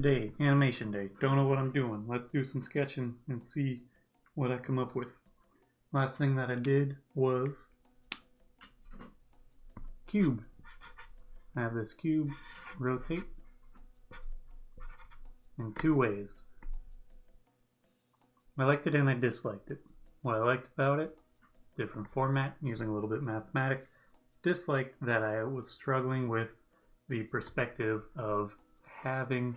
Today, animation day. Don't know what I'm doing. Let's do some sketching and see what I come up with. Last thing that I did was cube. I have this cube, rotate in two ways. I liked it and I disliked it. What I liked about it, different format, using a little bit of mathematics. Disliked that I was struggling with the perspective of having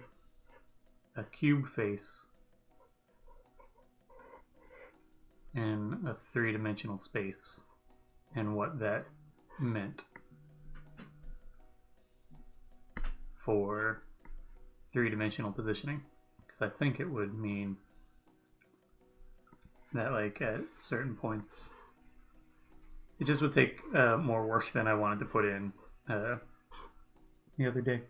a cube face in a three-dimensional space and what that meant for three-dimensional positioning, because I think it would mean that like at certain points it just would take more work than I wanted to put in the other day.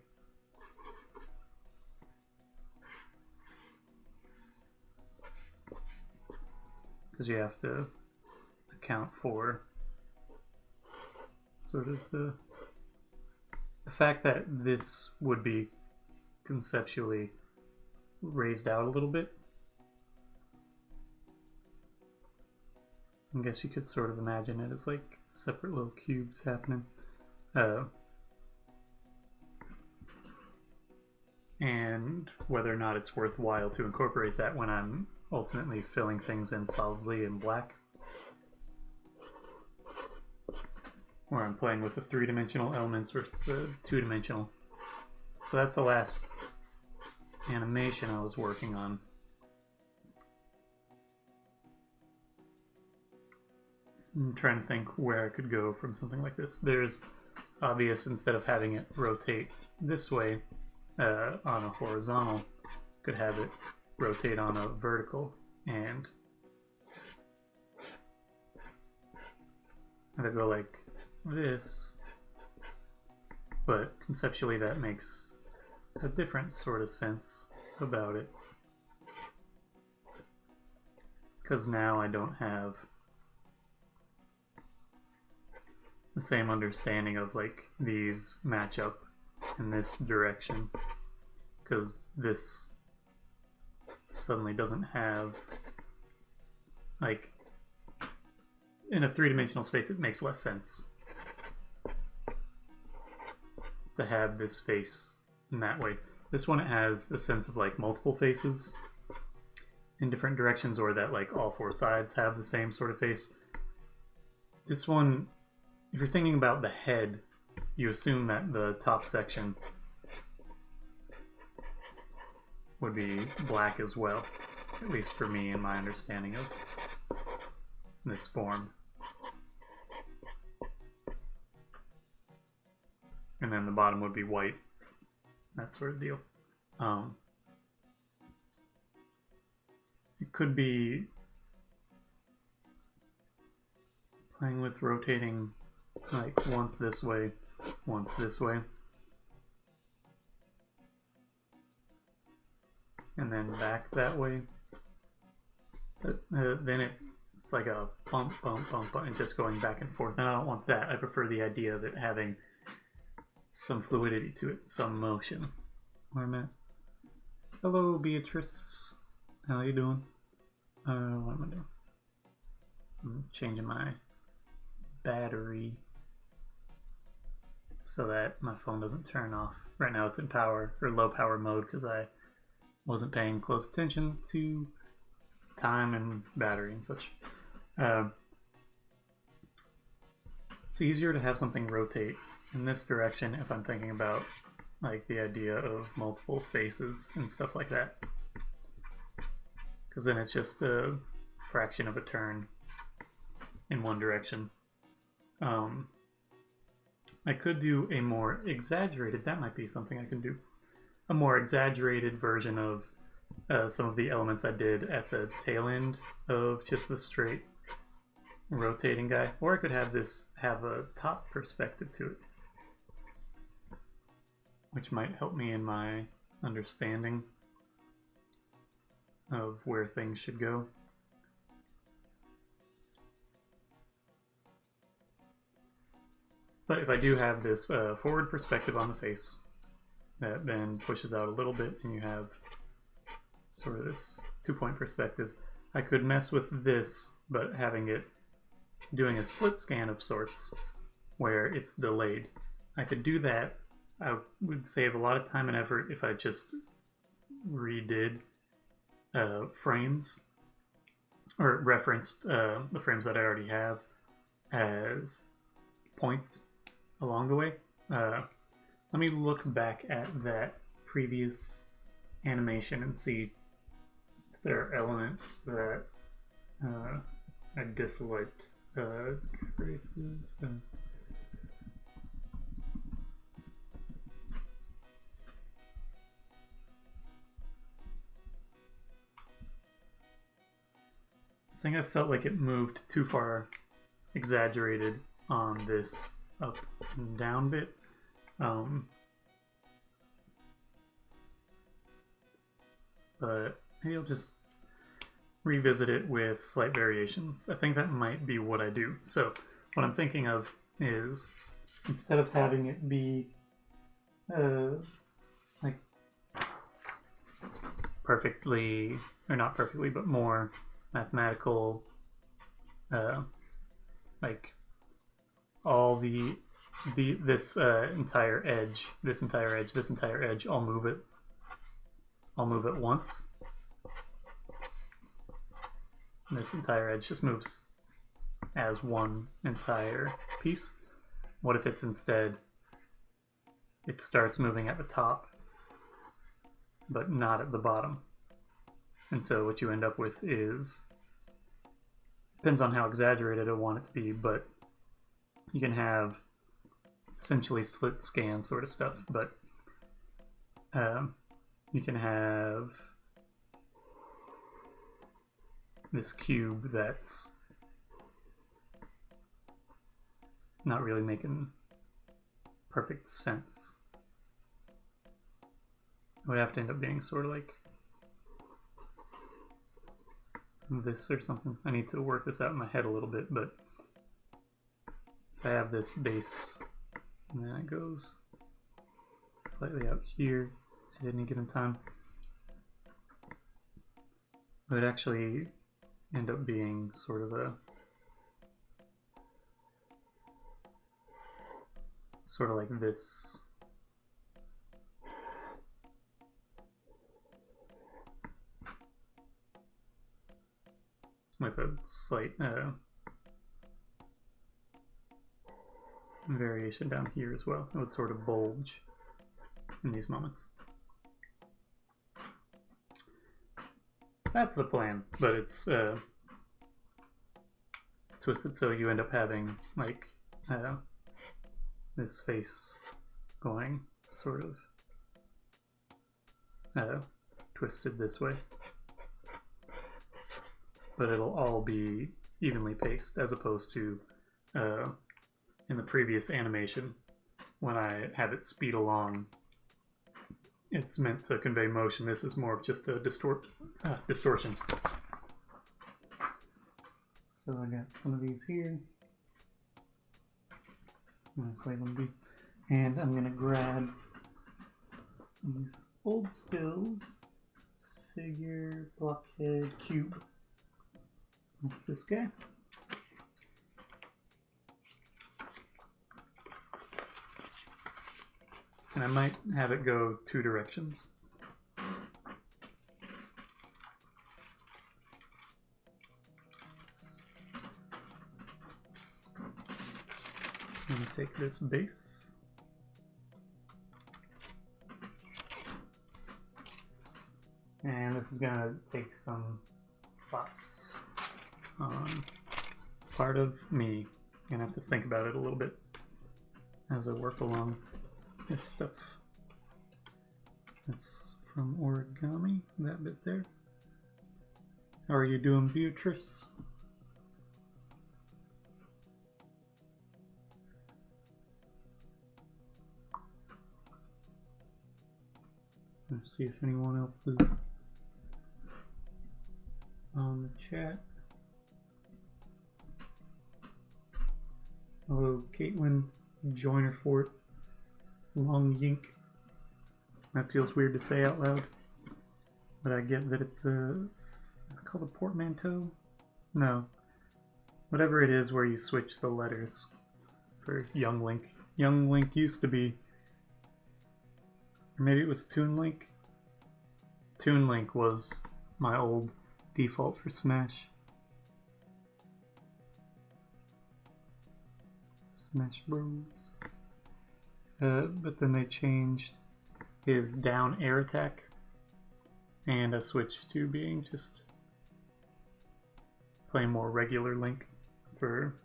Because you have to account for sort of the fact that this would be conceptually raised out a little bit. I guess you could sort of imagine it as like separate little cubes happening. And whether or not it's worthwhile to incorporate that when I'm ultimately filling things in solidly in black, where I'm playing with the three-dimensional elements versus the two-dimensional. So that's the last animation I was working on. I'm trying to think where I could go from something like this. There's obvious, instead of having it rotate this way on a horizontal, could have it rotate on a vertical, and I go like this, but conceptually that makes a different sort of sense about it, because now I don't have the same understanding of like these match up in this direction, because this suddenly doesn't have, like, in a three-dimensional space it makes less sense to have this face in that way. This one, it has a sense of like multiple faces in different directions, or that like all four sides have the same sort of face. This one, if you're thinking about the head, you assume that the top section would be black as well, at least for me in my understanding of this form. And then the bottom would be white, that sort of deal. It could be playing with rotating like once this way, once this way, and then back that way. But, then it's like a bump, bump, bump, and just going back and forth. And I don't want that. I prefer the idea of it having some fluidity to it, some motion. Where am I? Hello, Beatrice. How you doing? What am I doing? I'm changing my battery so that my phone doesn't turn off. Right now it's in power or low power mode because I wasn't paying close attention to time and battery and such. It's easier to have something rotate in this direction if I'm thinking about like the idea of multiple faces and stuff like that, because then it's just a fraction of a turn in one direction. I could do a more exaggerated, that might be something I can do, a more exaggerated version of some of the elements I did at the tail end of just the straight rotating guy. Or I could have this have a top perspective to it, which might help me in my understanding of where things should go. But if I do have this forward perspective on the face, that then pushes out a little bit, and you have sort of this 2-point perspective. I could mess with this, but having it doing a slit scan of sorts where it's delayed. I could do that. I would save a lot of time and effort if I just redid frames, or referenced the frames that I already have as points along the way. Let me look back at that previous animation and see if there are elements that I disliked. Traces and I think I felt like it moved too far exaggerated on this up and down bit. But maybe I'll just revisit it with slight variations. I think that might be what I do. So what I'm thinking of is, instead of having it be like perfectly, or not perfectly, but more mathematical, like all this entire edge, this entire edge, I'll move it once. And this entire edge just moves as one entire piece. What if it's instead, it starts moving at the top, but not at the bottom? And so what you end up with is, depends on how exaggerated I want it to be, but you can have essentially slit scan sort of stuff, but you can have this cube that's not really making perfect sense. It would have to end up being sort of like this or something. I need to work this out in my head a little bit, but if I have this base and then it goes slightly out here at any given time, it would actually end up being sort of like this. With a slight variation down here as well. It would sort of bulge in these moments. That's the plan, but it's twisted, so you end up having like this face going sort of twisted this way. But it'll all be evenly paced, as opposed to in the previous animation, when I have it speed along, it's meant to convey motion. This is more of just a distortion. So I got some of these here. I'm going to save them be. And I'm going to grab these old stills, figure, blockhead, cube. That's this guy. And I might have it go 2 directions. I'm going to take this base. And this is going to take some thoughts on part of me. I'm going to have to think about it a little bit as I work along this stuff. That's from origami, that bit there. How are you doing, Beatrice? Let's see if anyone else is on the chat. Hello, Caitlin, Joiner Fort, Long Yink. That feels weird to say out loud. But I get that it's is it called a portmanteau? No. Whatever it is where you switch the letters for Young Link. Young Link used to be... Or maybe it was Toon Link? Toon Link was my old default for Smash. Smash Bros. But then they changed his down air attack, and I switched to being just playing more regular Link for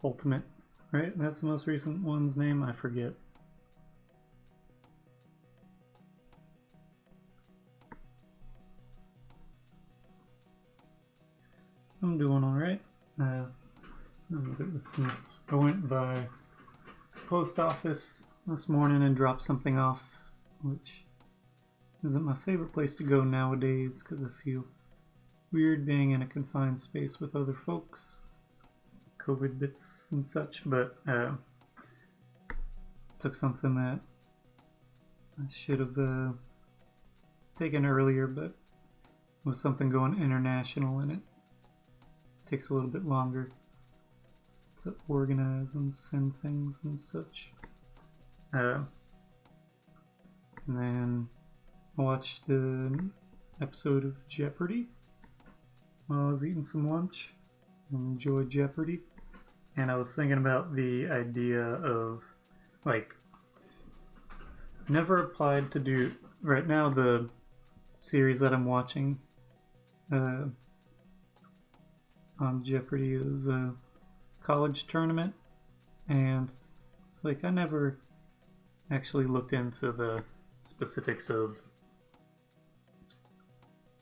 Ultimate. Right? That's the most recent one's name? I forget. I'm doing alright. I went by post office this morning and dropped something off, which isn't my favorite place to go nowadays because I feel weird being in a confined space with other folks, COVID bits and such, but took something that I should have taken earlier, but with something going international in it. Takes a little bit longer to organize and send things and such. And then I watched an episode of Jeopardy while I was eating some lunch. I enjoyed Jeopardy. And I was thinking about the idea of, like, never applied to do... Right now, the series that I'm watching on Jeopardy is a college tournament, and it's like I never actually looked into the specifics of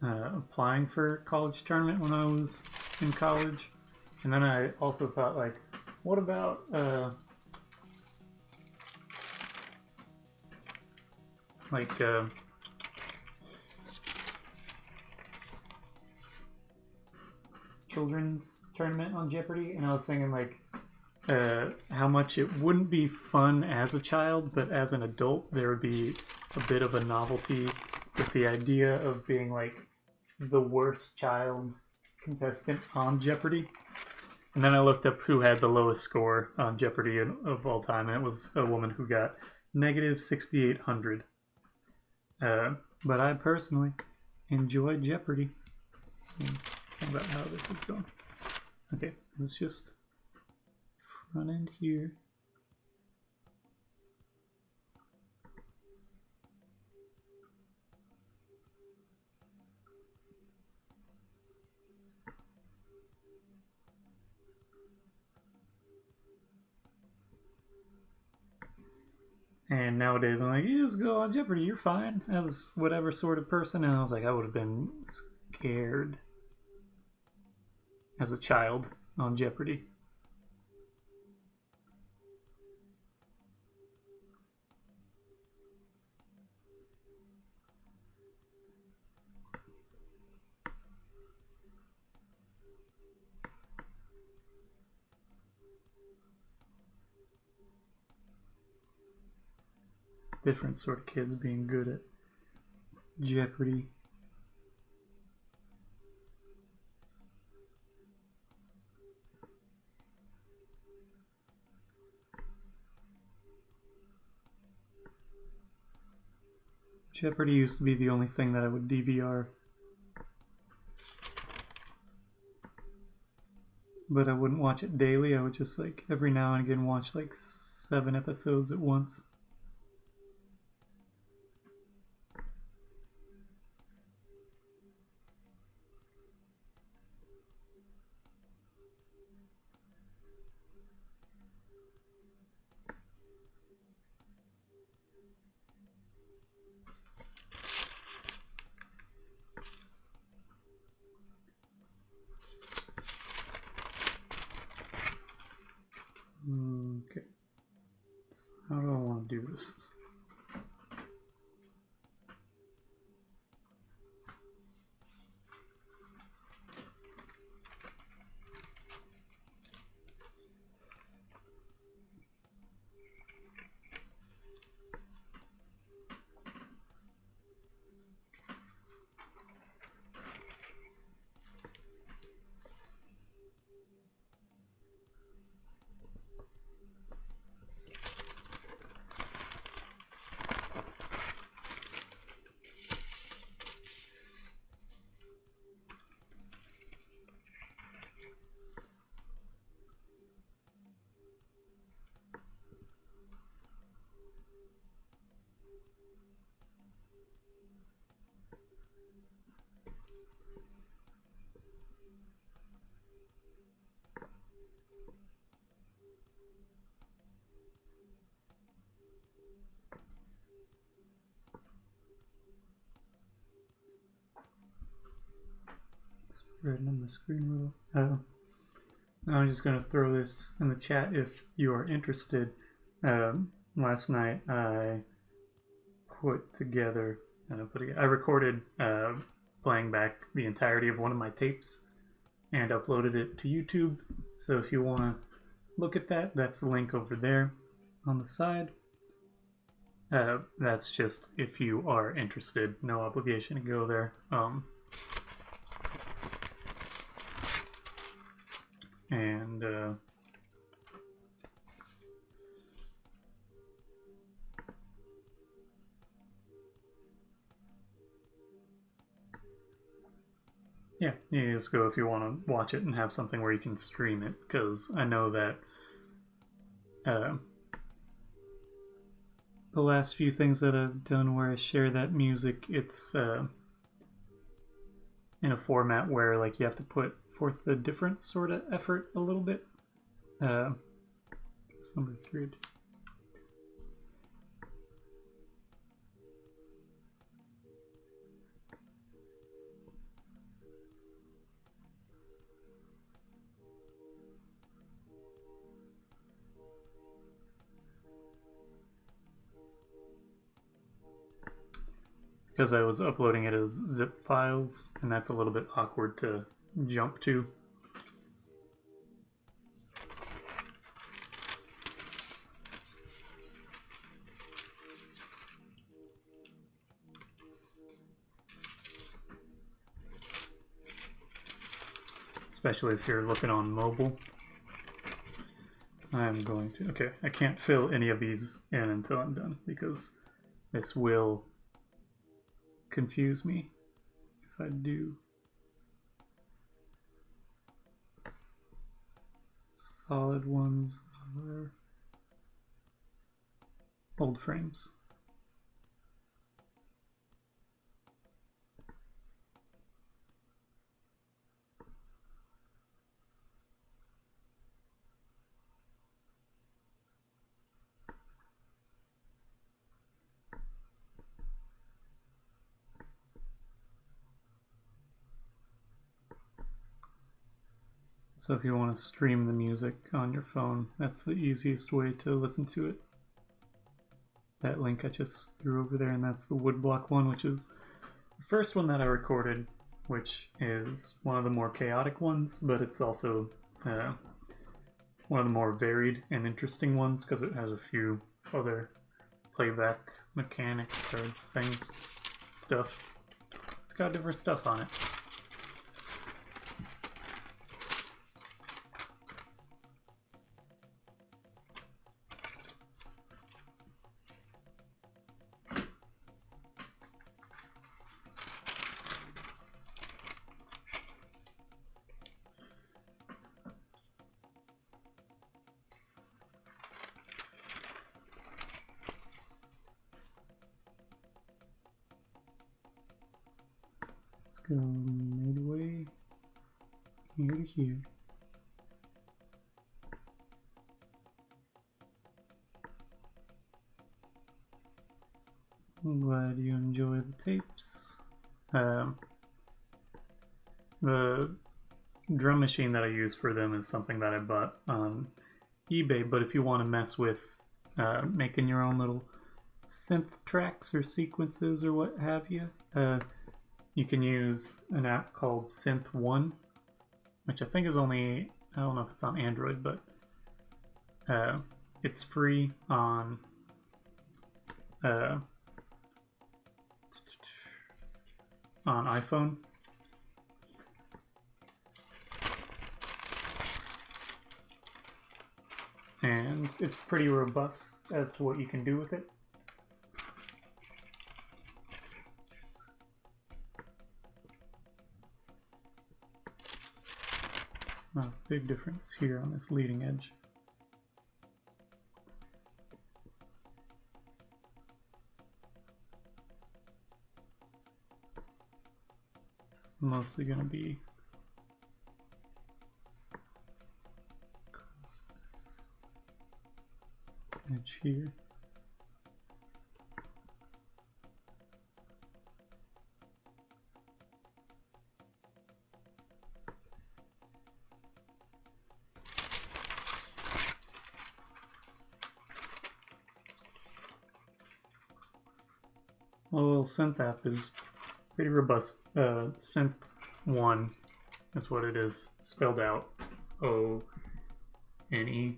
applying for college tournament when I was in college. And then I also thought, like, what about children's tournament on Jeopardy? And I was thinking, like, how much it wouldn't be fun as a child, but as an adult there would be a bit of a novelty with the idea of being like the worst child contestant on Jeopardy. And then I looked up who had the lowest score on Jeopardy of all time, and it was a woman who got negative 6,800. But I personally enjoy Jeopardy. Think about how this is going. Okay, let's just front end here. And nowadays I'm like, you just go on Jeopardy, you're fine as whatever sort of person. And I was like, I would have been scared as a child on Jeopardy. Different sort of kids being good at Jeopardy. Jeopardy used to be the only thing that I would DVR. But I wouldn't watch it daily. I would just, like, every now and again watch like 7 episodes at once. Okay. So how do I want to do this? Spreading on the screen a little. I'm just going to throw this in the chat if you are interested. Last night I put together, I recorded playing back the entirety of one of my tapes and uploaded it to YouTube. So if you want to look at that, that's the link over there on the side. That's just if you are interested. No obligation to go there. Yeah, you just go if you want to watch it and have something where you can stream it, because I know that the last few things that I've done where I share that music, it's in a format where like you have to put forth a different sort of effort a little bit. It's number 3. Because I was uploading it as zip files, and that's a little bit awkward to jump to. Especially if you're looking on mobile. I'm going to, okay, I can't fill any of these in until I'm done, because this will confuse me if I do. Solid ones are old frames. So if you want to stream the music on your phone, that's the easiest way to listen to it. That link I just threw over there, and that's the woodblock one, which is the first one that I recorded, which is one of the more chaotic ones, but it's also one of the more varied and interesting ones because it has a few other playback mechanics or things, stuff. It's got different stuff on it. Go midway here to here. I'm glad you enjoy the tapes. The drum machine that I use for them is something that I bought on eBay, but if you want to mess with making your own little synth tracks or sequences or what have you, you can use an app called Synth One, which I think is only, I don't know if it's on Android, but it's free on iPhone. And it's pretty robust as to what you can do with it. Not a big difference here on this leading edge. This is mostly going to be across this edge here. well, synth app is pretty robust. Synth 1 is what it is, spelled out O-N-E.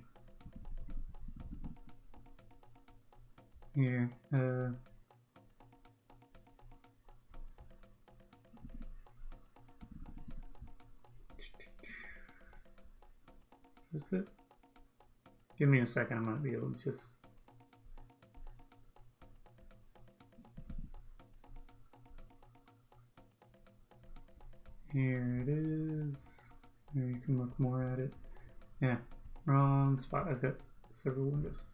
Here, is this it? Give me a second, I might be able to just... Here it is. Here you can look more at it. Yeah, wrong spot. I've got several windows.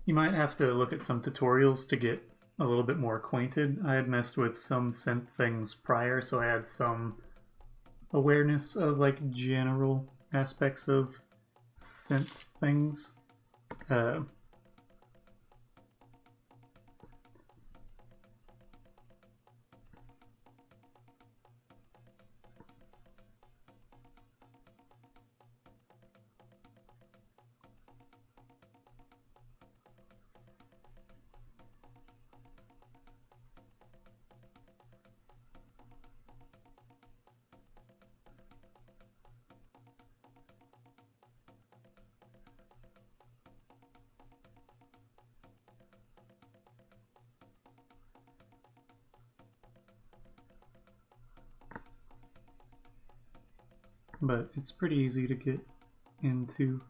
You might have to look at some tutorials to get a little bit more acquainted. I had messed with some synth things prior, so I had some awareness of like general aspects of synth things. But it's pretty easy to get into.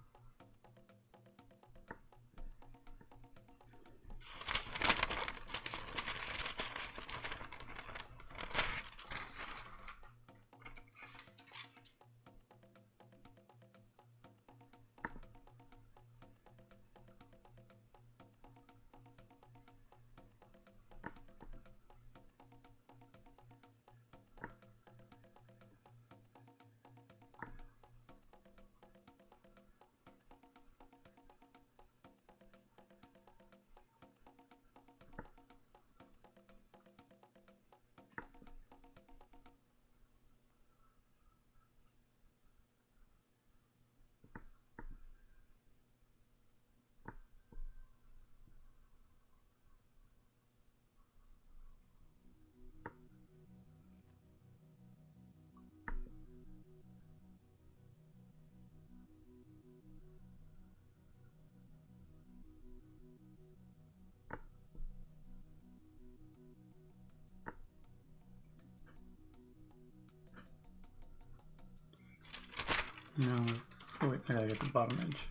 No, it's... Oh wait, I gotta get the bottom edge.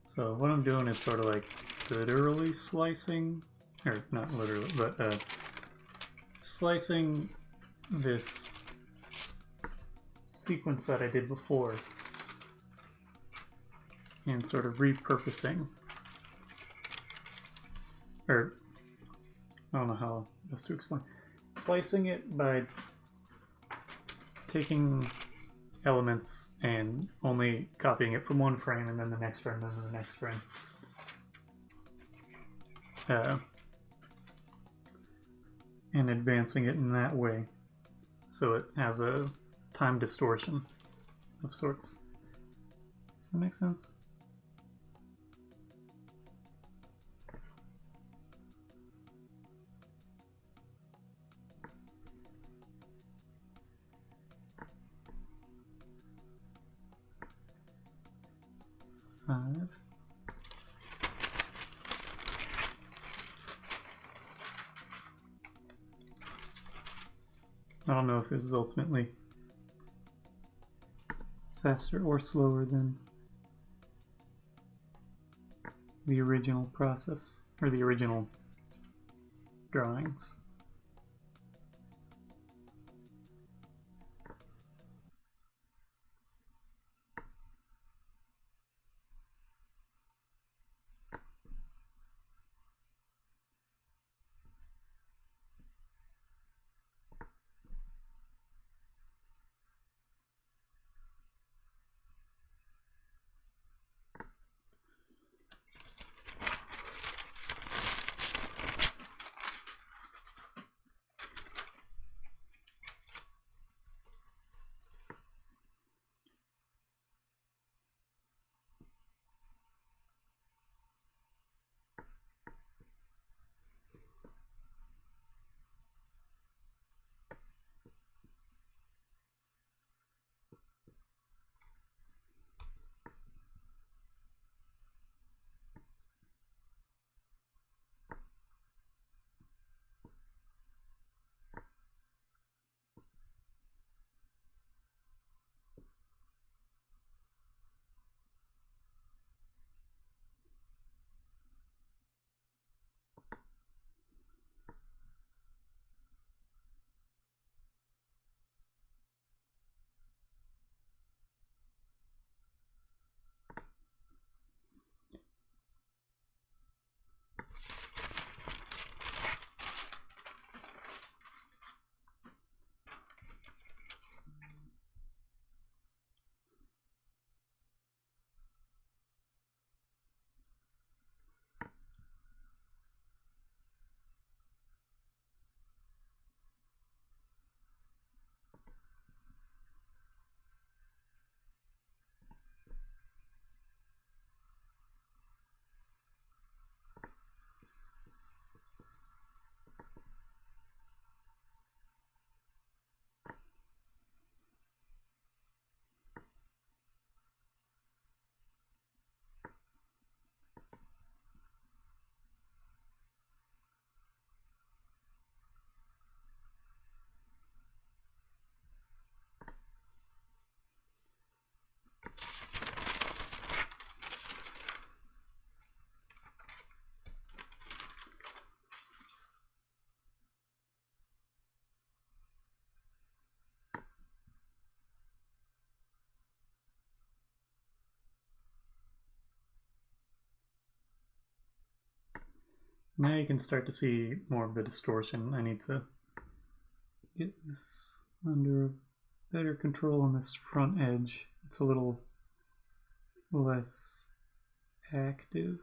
So what I'm doing is sort of like literally slicing, or not literally, but slicing this sequence that I did before and sort of repurposing, or I don't know how best to explain. Slicing it by taking elements and only copying it from one frame and then the next frame and then the next frame. And advancing it in that way so it has a time distortion of sorts. Does that make sense? Five. I don't know if this is ultimately faster or slower than the original process, or the original drawings. Now you can start to see more of the distortion. I need to get this under better control on this front edge. It's a little less active.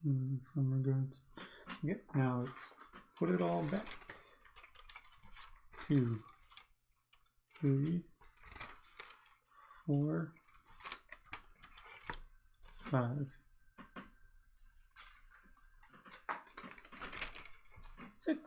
In some regards. Okay, now let's put it all back. 2, 3, 4, 5, 6.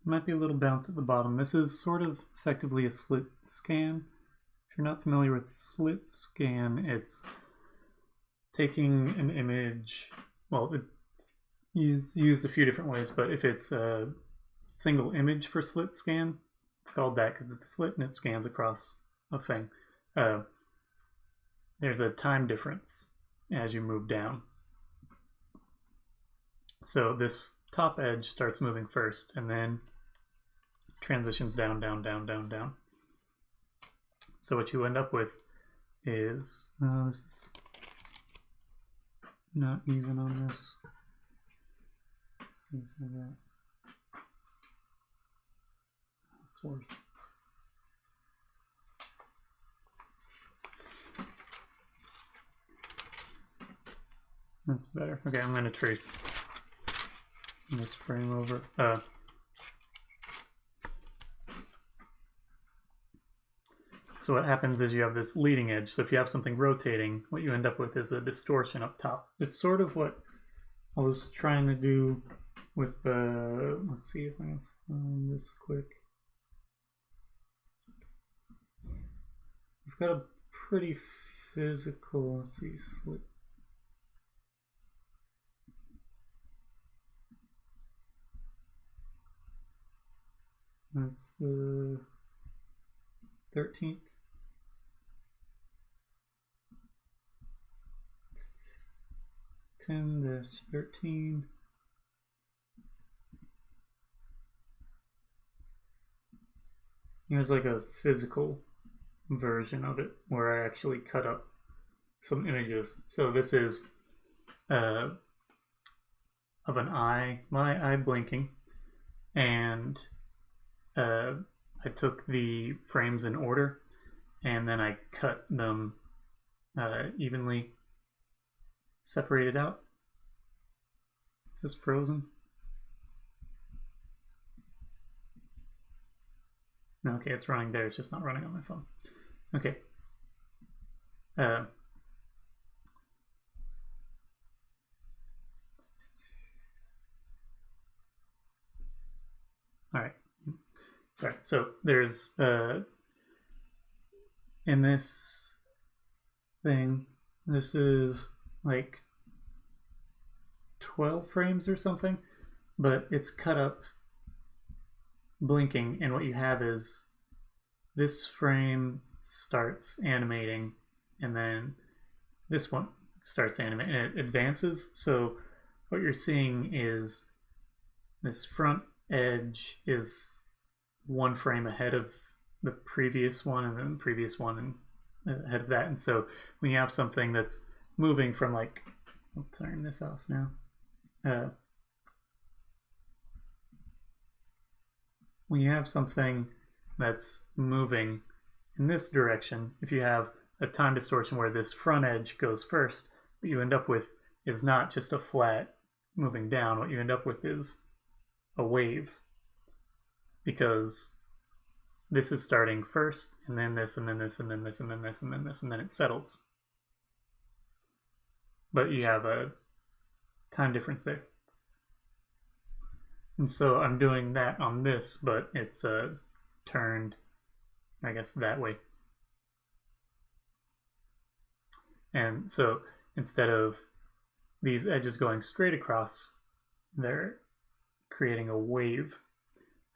Might be a little bounce at the bottom. This is sort of effectively a slit scan. If you're not familiar with Slitscan, it's taking an image, well, it's used a few different ways, but if it's a single image for Slitscan, it's called that because it's a slit and it scans across a thing. There's a time difference as you move down. So this top edge starts moving first and then transitions down, down, down, down, down. So what you end up with is, this is not even on this. Let's see that. That's worse. That's better. Okay, I'm going to trace this frame over. So what happens is you have this leading edge. So if you have something rotating, what you end up with is a distortion up top. It's sort of what I was trying to do with the, let's see if I can find this quick. We've got a pretty physical, let's see, slit. That's the 13th. 10-13. Here's like a physical version of it where I actually cut up some images. So this is of an eye, my eye blinking, and I took the frames in order and then I cut them evenly separated out. Is this frozen? No, okay, it's running there. It's just not running on my phone. Okay. All right. Sorry. So there's in this thing, this is like 12 frames or something, but it's cut up blinking, and what you have is this frame starts animating, and then this one starts animating, and it advances. So what you're seeing is this front edge is one frame ahead of the previous one, and then the previous one and ahead of that. And so when you have something that's moving from, like, I'll turn this off now. When you have something that's moving in this direction, if you have a time distortion where this front edge goes first, what you end up with is not just a flat moving down. What you end up with is a wave, because this is starting first, and then this, and then this, and then this, and then this, and then this, and then it settles. But you have a time difference there. And so I'm doing that on this, but it's turned, I guess, that way. And so instead of these edges going straight across, they're creating a wave.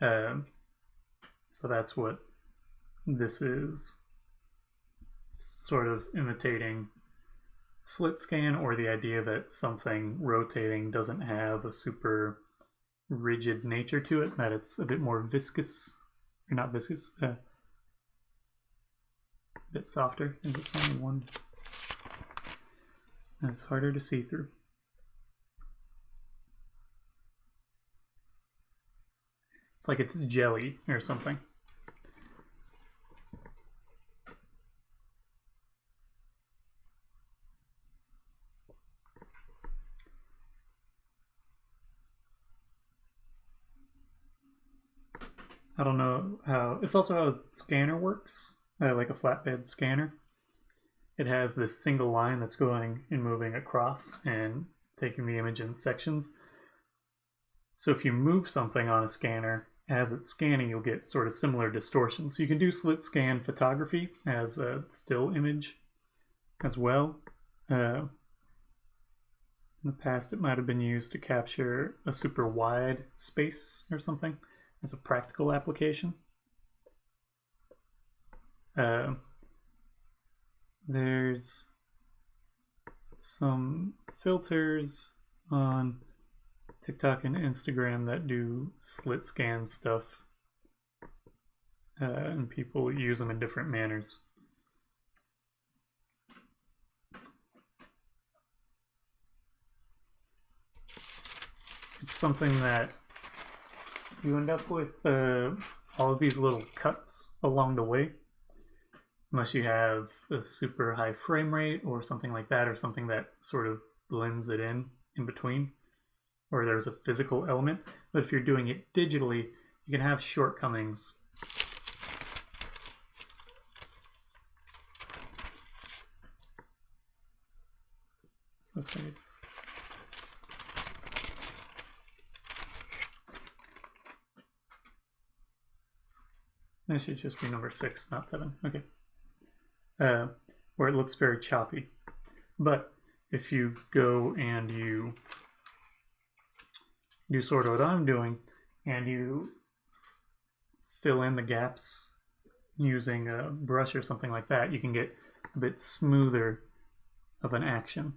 So that's what this is, sort of imitating Slitscan, or the idea that something rotating doesn't have a super rigid nature to it, that it's a bit more viscous, or not viscous, a bit softer. There's just only one. And it's harder to see through. It's like it's jelly or something. I don't know how, it's also how a scanner works, like a flatbed scanner. It has this single line that's going and moving across and taking the image in sections. So if you move something on a scanner, as it's scanning, you'll get sort of similar distortions. So you can do slit scan photography as a still image as well. In the past, it might have been used to capture a super wide space or something as a practical application. There's some filters on TikTok and Instagram that do slit scan stuff, and people use them in different manners. It's something that you end up with all of these little cuts along the way, unless you have a super high frame rate or something like that, or something that sort of blends it in between, or there's a physical element. But if you're doing it digitally, you can have shortcomings. This looks like it's... That should just be number 6, not 7. Okay. Where it looks very choppy. But if you go and you do sort of what I'm doing, and you fill in the gaps using a brush or something like that, you can get a bit smoother of an action.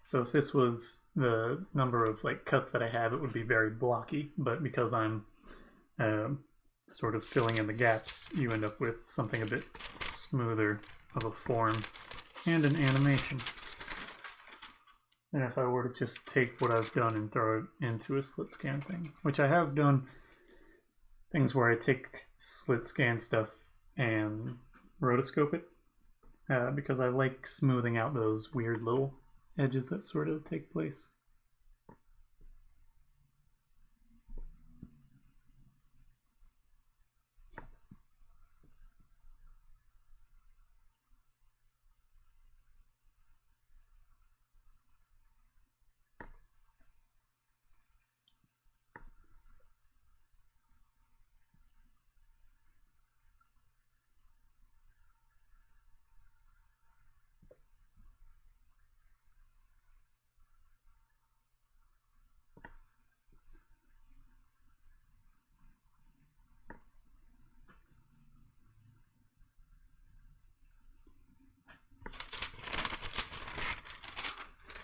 So if this was the number of like cuts that I have, it would be very blocky. But because I'm sort of filling in the gaps, you end up with something a bit smoother of a form and an animation. than if I were to just take what I've done and throw it into a slit scan thing, which I have done things where I take slit scan stuff and rotoscope it because I like smoothing out those weird little edges that sort of take place.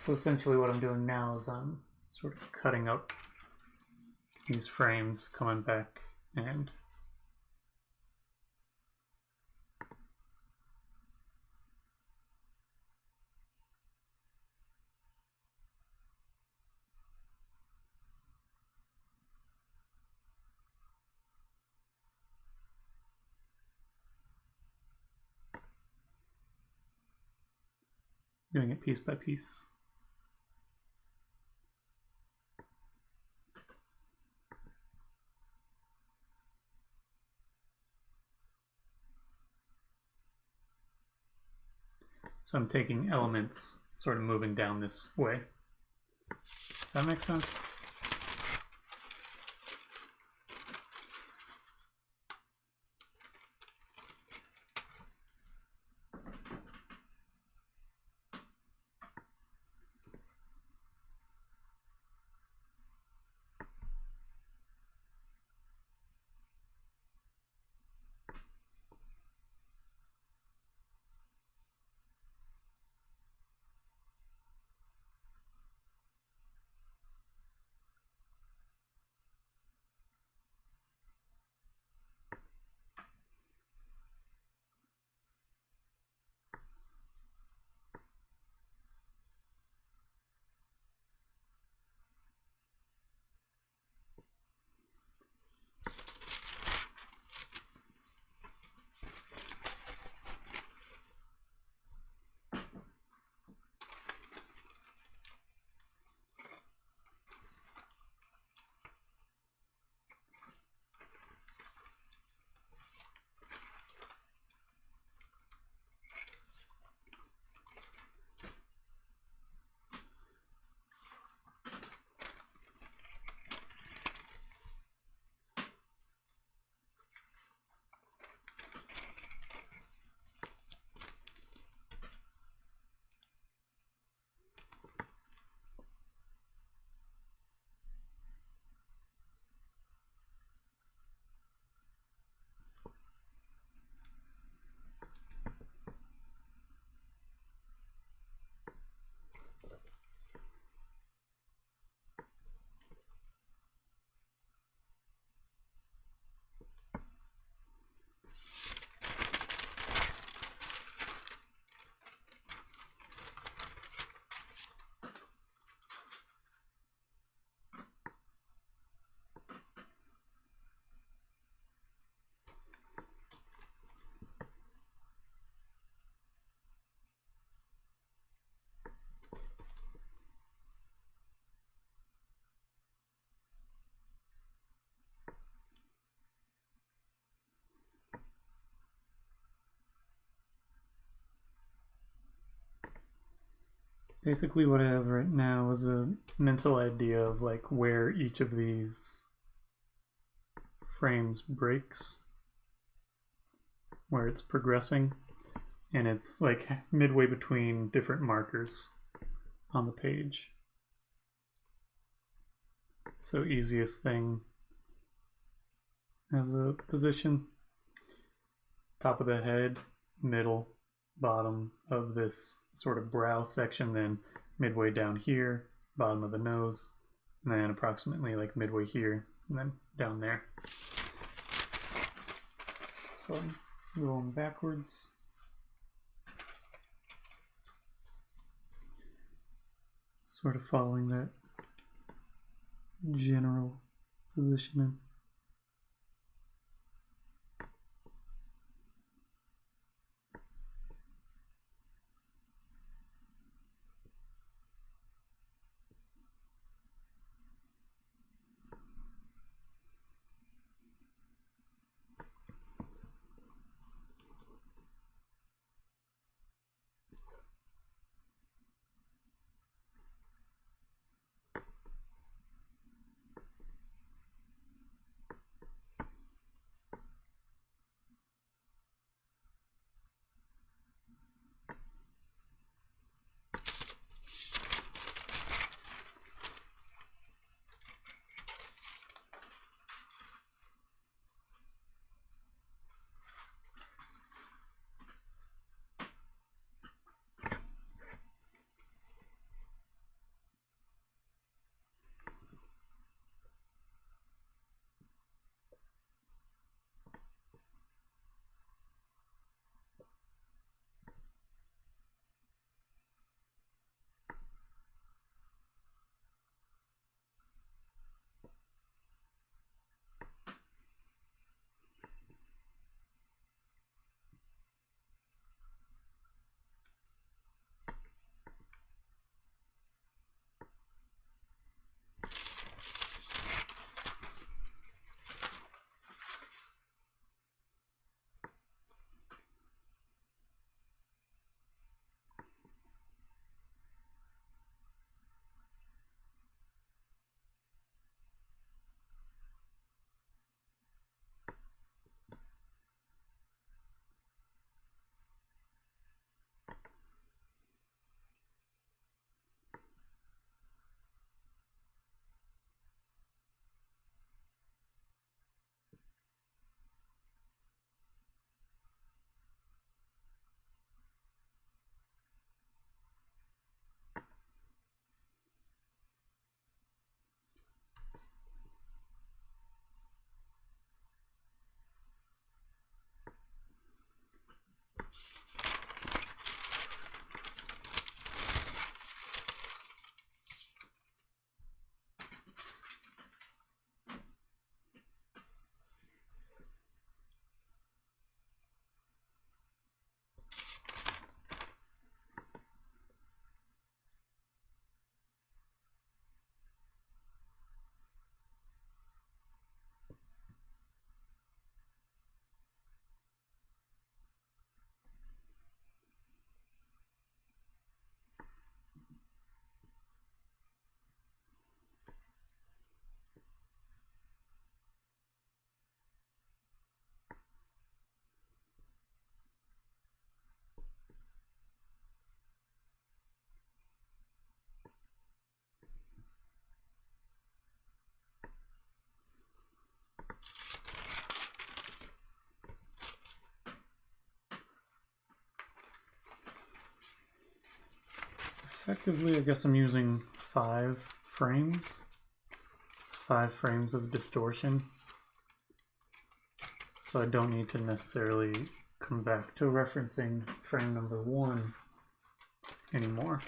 So essentially what I'm doing now is I'm sort of cutting up these frames, coming back and doing it piece by piece. So I'm taking elements, sort of moving down this way. Does that make sense? Basically what I have right now is a mental idea of like where each of these frames breaks, where it's progressing, and it's like midway between different markers on the page. So easiest thing as a position, top of the head, middle, bottom of this sort of brow section, then midway down here, bottom of the nose, and then approximately like midway here, and then down there. So I'm going backwards. sort of following that general positioning. Effectively, I guess I'm using 5 frames. It's 5 frames of distortion. So I don't need to necessarily come back to referencing frame number 1 anymore.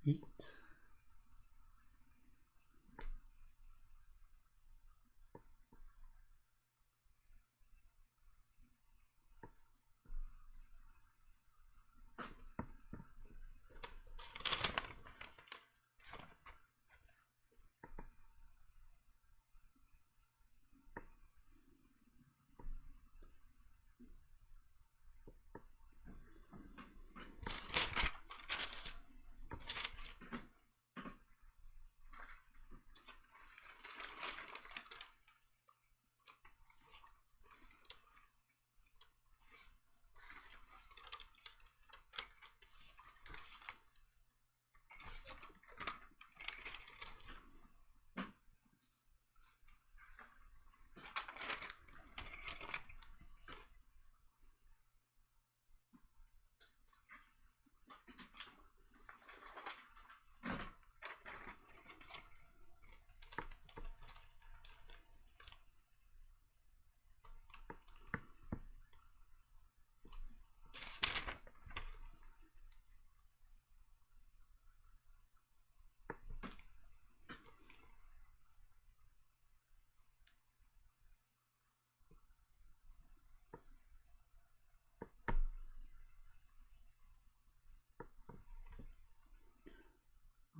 8.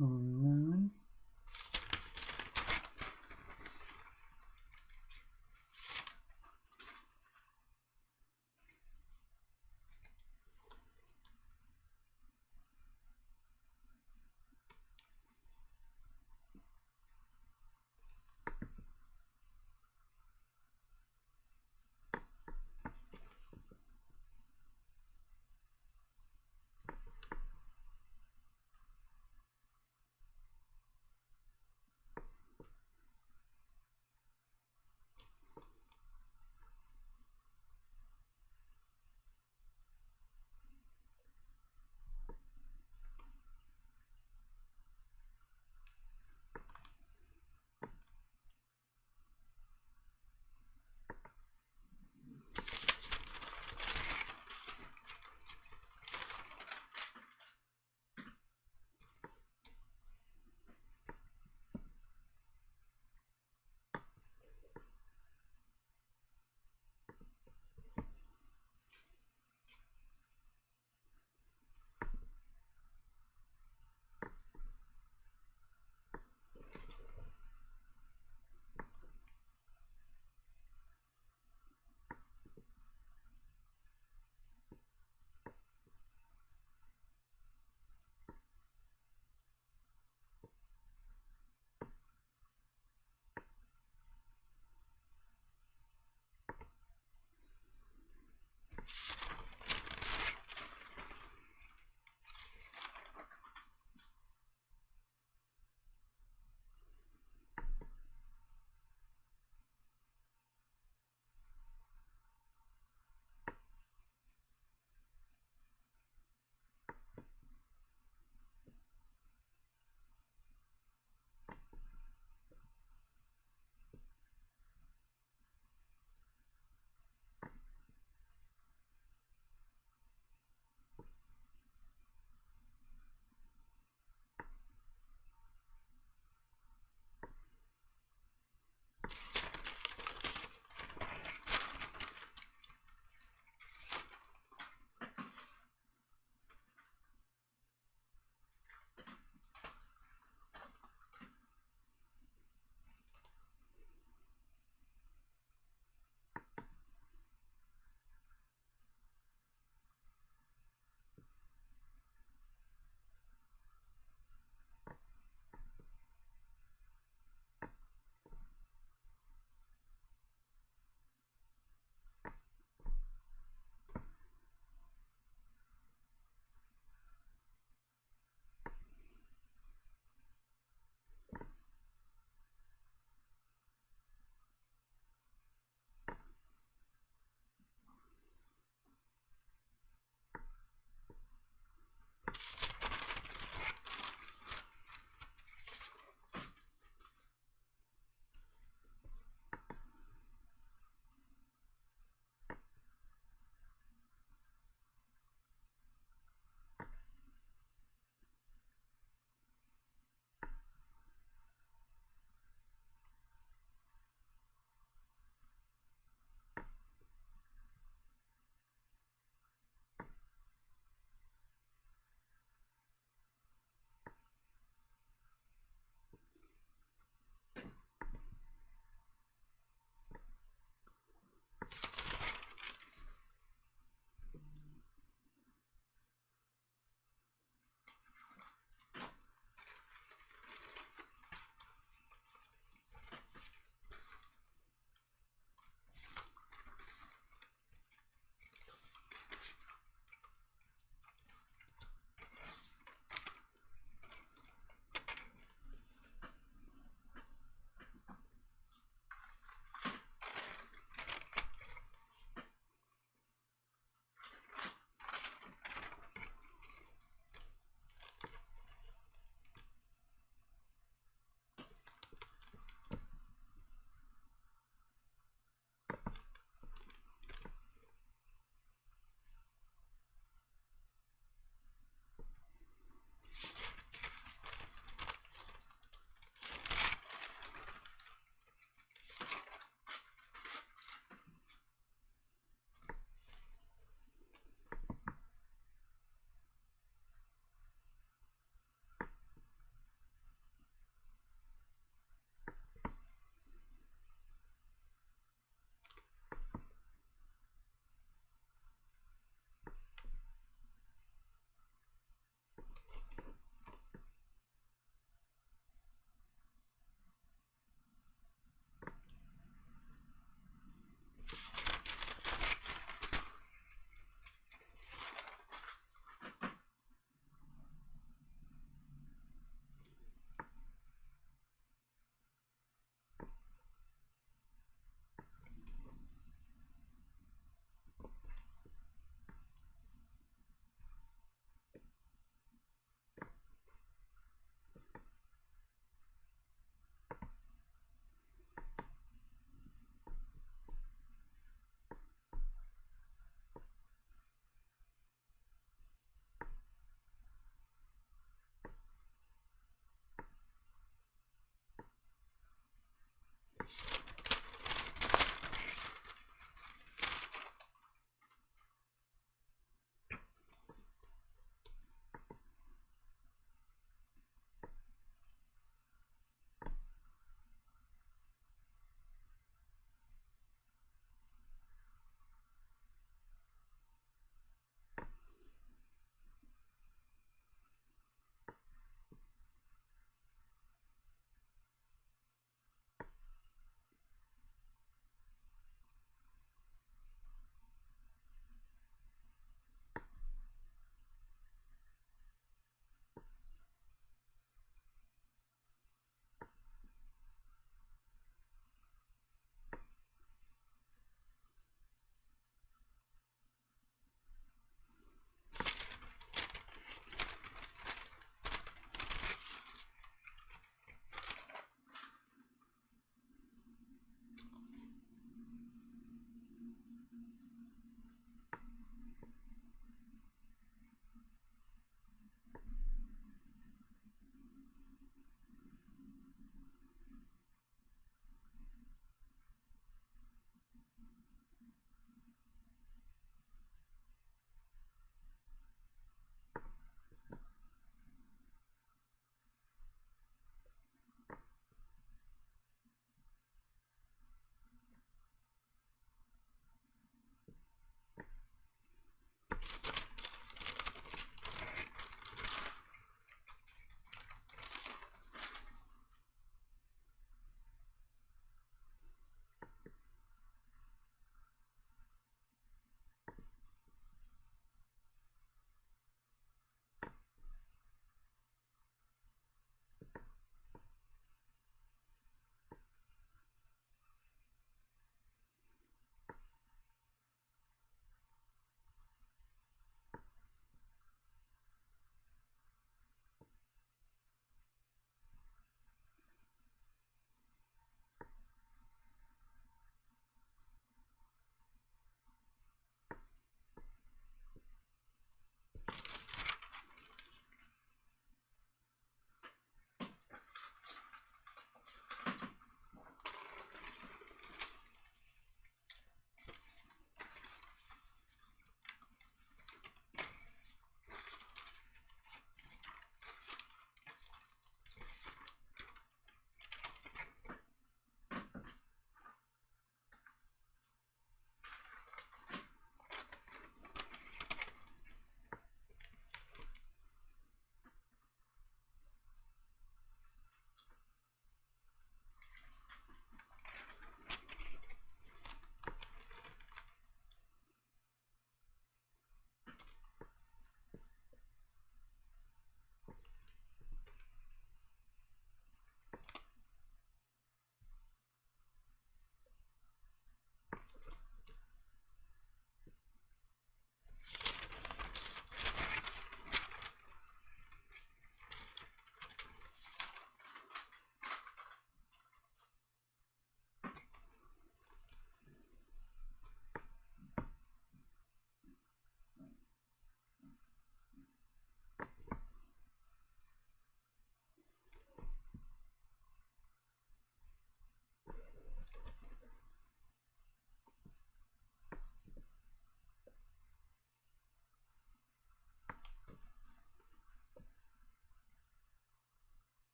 Nine.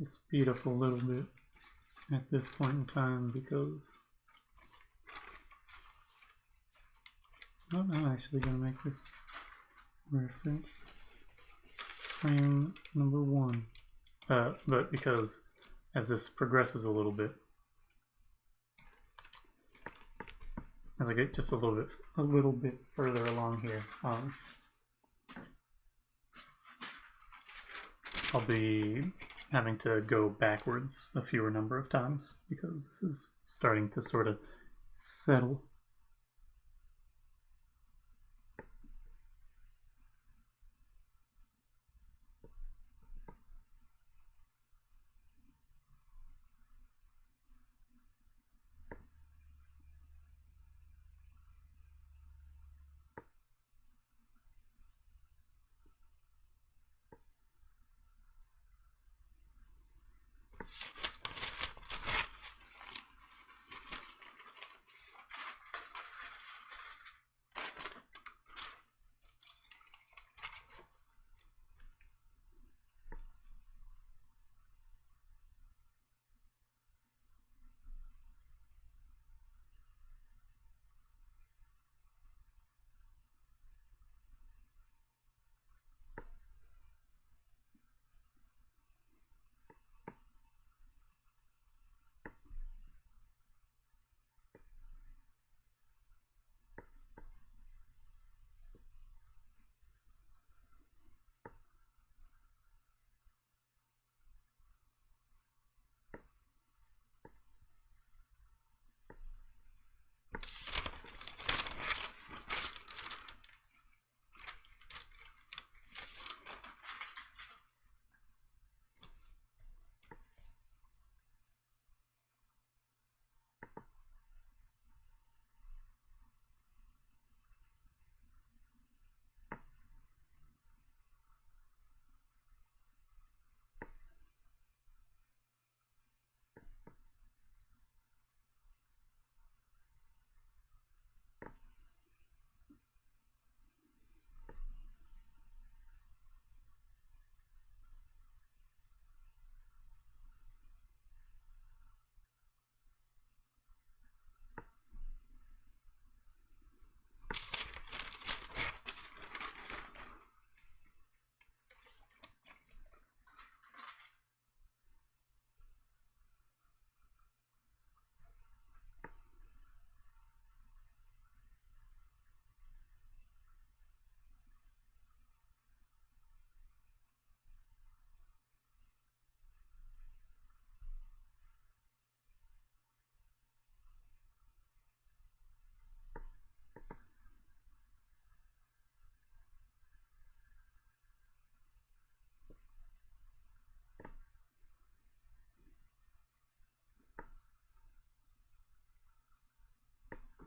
to speed up a little bit at this point in time because I'm actually going to make this reference frame number 1. But because as this progresses a little bit, as I get just a little bit further along here, I'll be having to go backwards a fewer number of times because this is starting to sort of settle.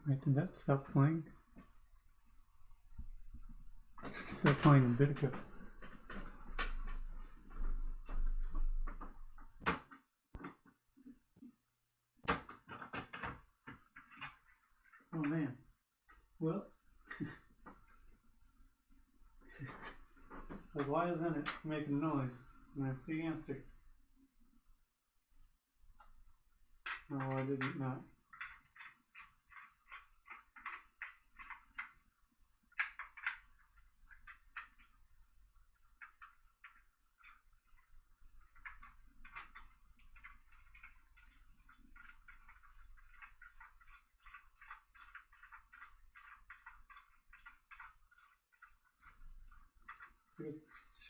Wait, did that stop playing? Still playing a bit ago. Oh man. Well, like why isn't it making noise? And that's the answer. No, I didn't not. It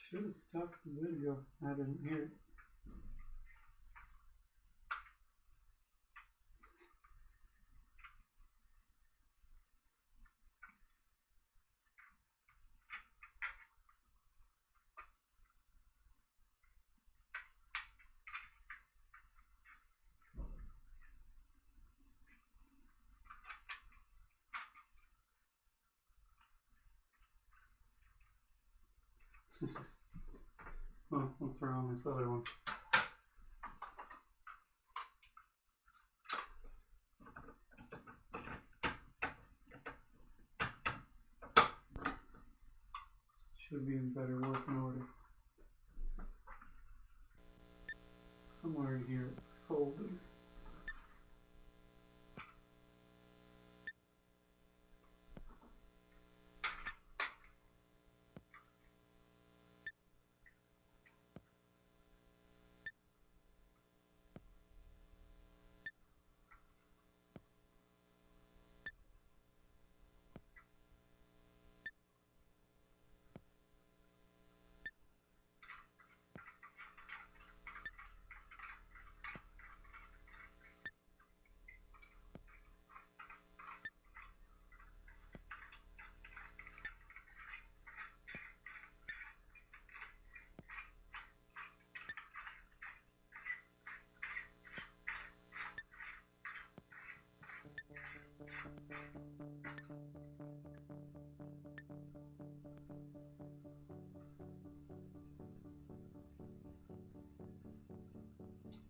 should have stopped the video. I didn't hear it. Well, I'll throw on this other one. Should be in better working order. somewhere in here folded.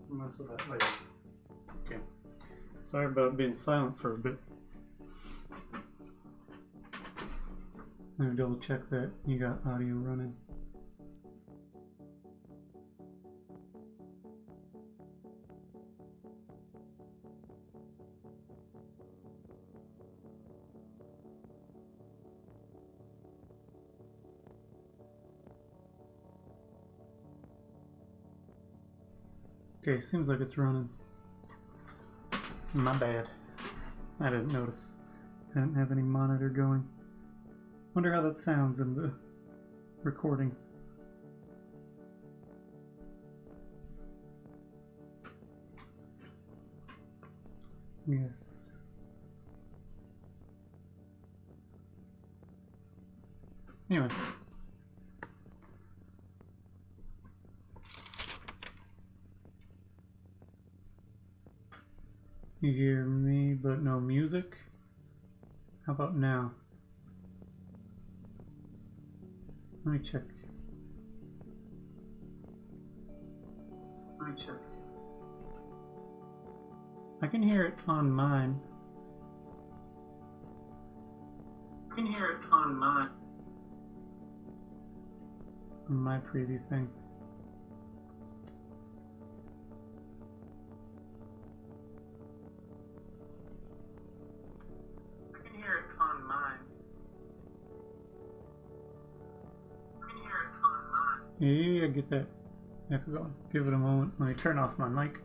Mess with that later. Okay. Sorry about being silent for a bit. I'm gonna double check that you got audio running. Okay, seems like it's running. My bad. I didn't notice. I didn't have any monitor going. Wonder how that sounds in the recording. Yes. Anyway. You hear me, but no music? How about now? Let me check. I can hear it on mine. On my preview thing. Yeah, get that echo going. Give it a moment. Let me turn off my mic.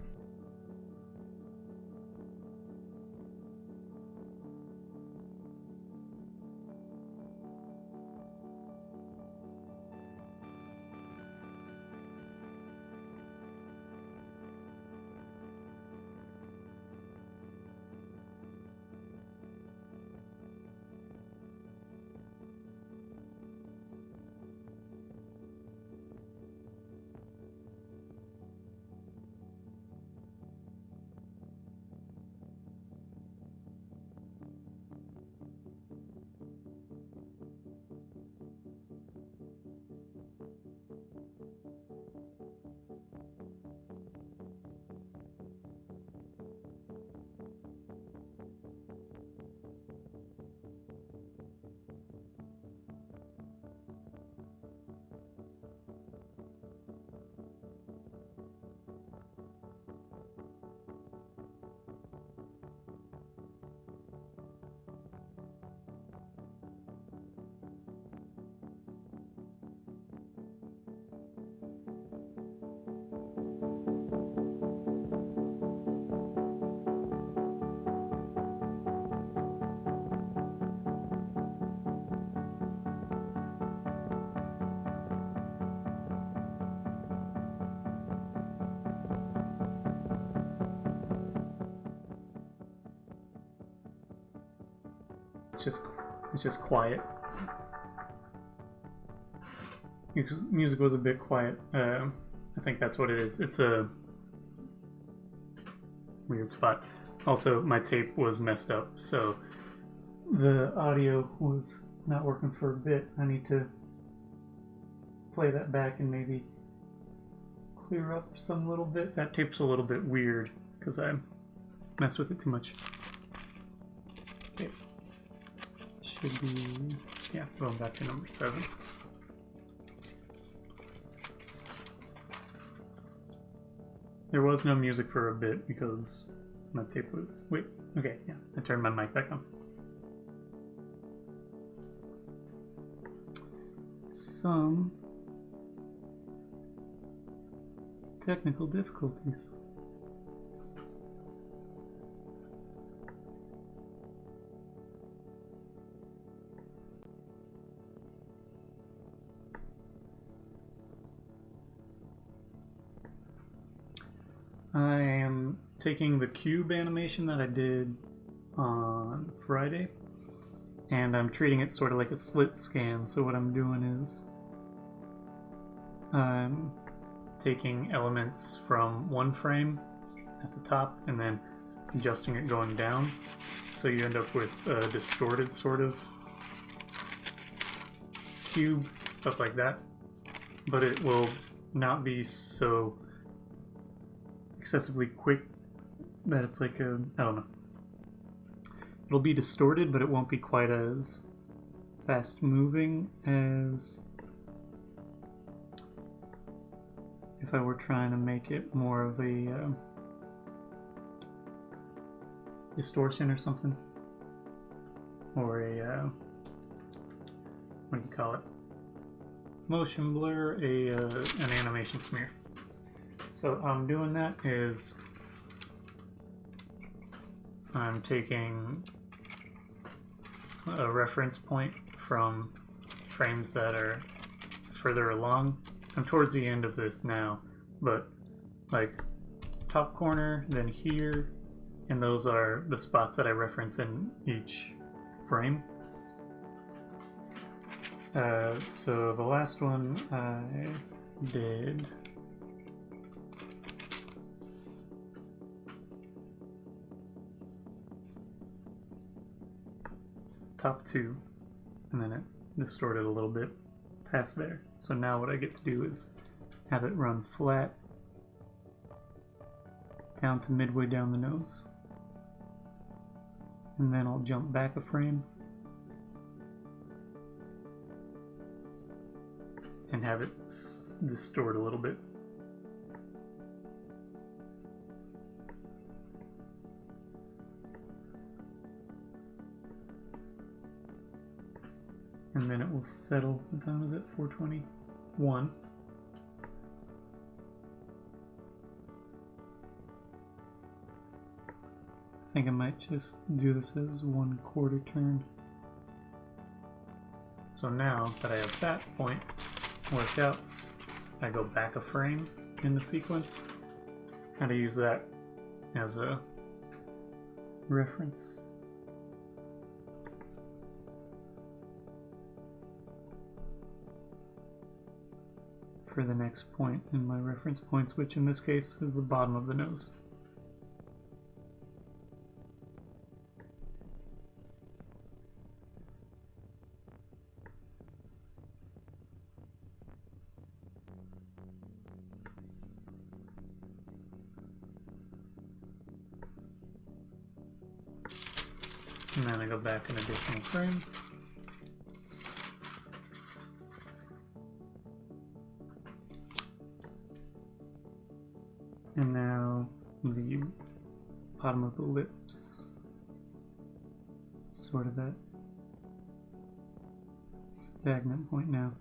It's just quiet. Music was a bit quiet. I think that's what it is. It's a weird spot. Also, my tape was messed up, so the audio was not working for a bit. I need to play that back and maybe clear up some little bit. That tape's a little bit weird because I messed with it too much. Okay. Should be, yeah, going back to number 7. There was no music for a bit because my tape was... Wait, okay, yeah, I turned my mic back on. Some technical difficulties. I am taking the cube animation that I did on Friday, and I'm treating it sort of like a slit scan. So what I'm doing is I'm taking elements from one frame at the top and then adjusting it going down, so you end up with a distorted sort of cube, stuff like that. But it will not be so excessively quick that it's like a, I don't know. It'll be distorted, but it won't be quite as fast moving as if I were trying to make it more of a distortion or something, or a what do you call it? Motion blur, an animation smear. So how I'm doing that is I'm taking a reference point from frames that are further along. I'm towards the end of this now, but like top corner, then here, and those are the spots that I reference in each frame. So the last one I did top two, and then it distorted a little bit past there. So now what I get to do is have it run flat down to midway down the nose, and then I'll jump back a frame and have it distort a little bit. And then it will settle. What time is it? 4:21. I think I might just do this as 1/4 turn. So now that I have that point worked out, I go back a frame in the sequence, and I use that as a reference. For the next point in my reference points, which in this case is the bottom of the nose. And then I go back an additional frame. And now the bottom of the lips, sort of that stagnant point now.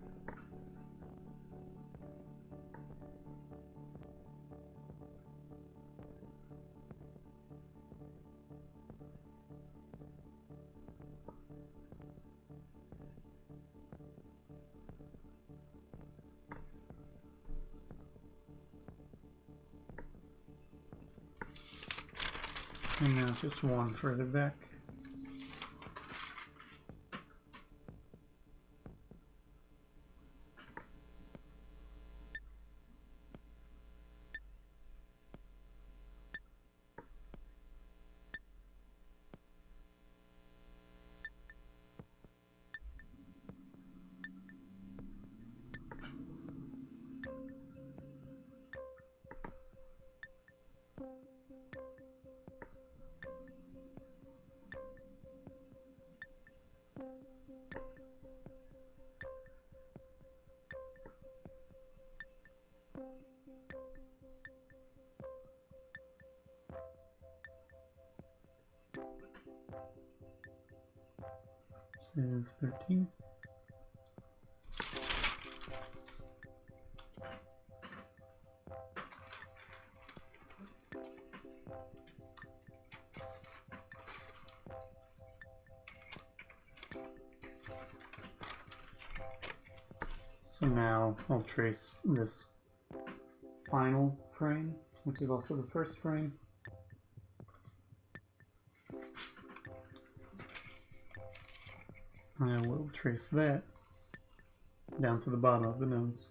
And now just one further back. This is 13. So now I'll trace this final frame, which is also the first frame. I will trace that down to the bottom of the nose.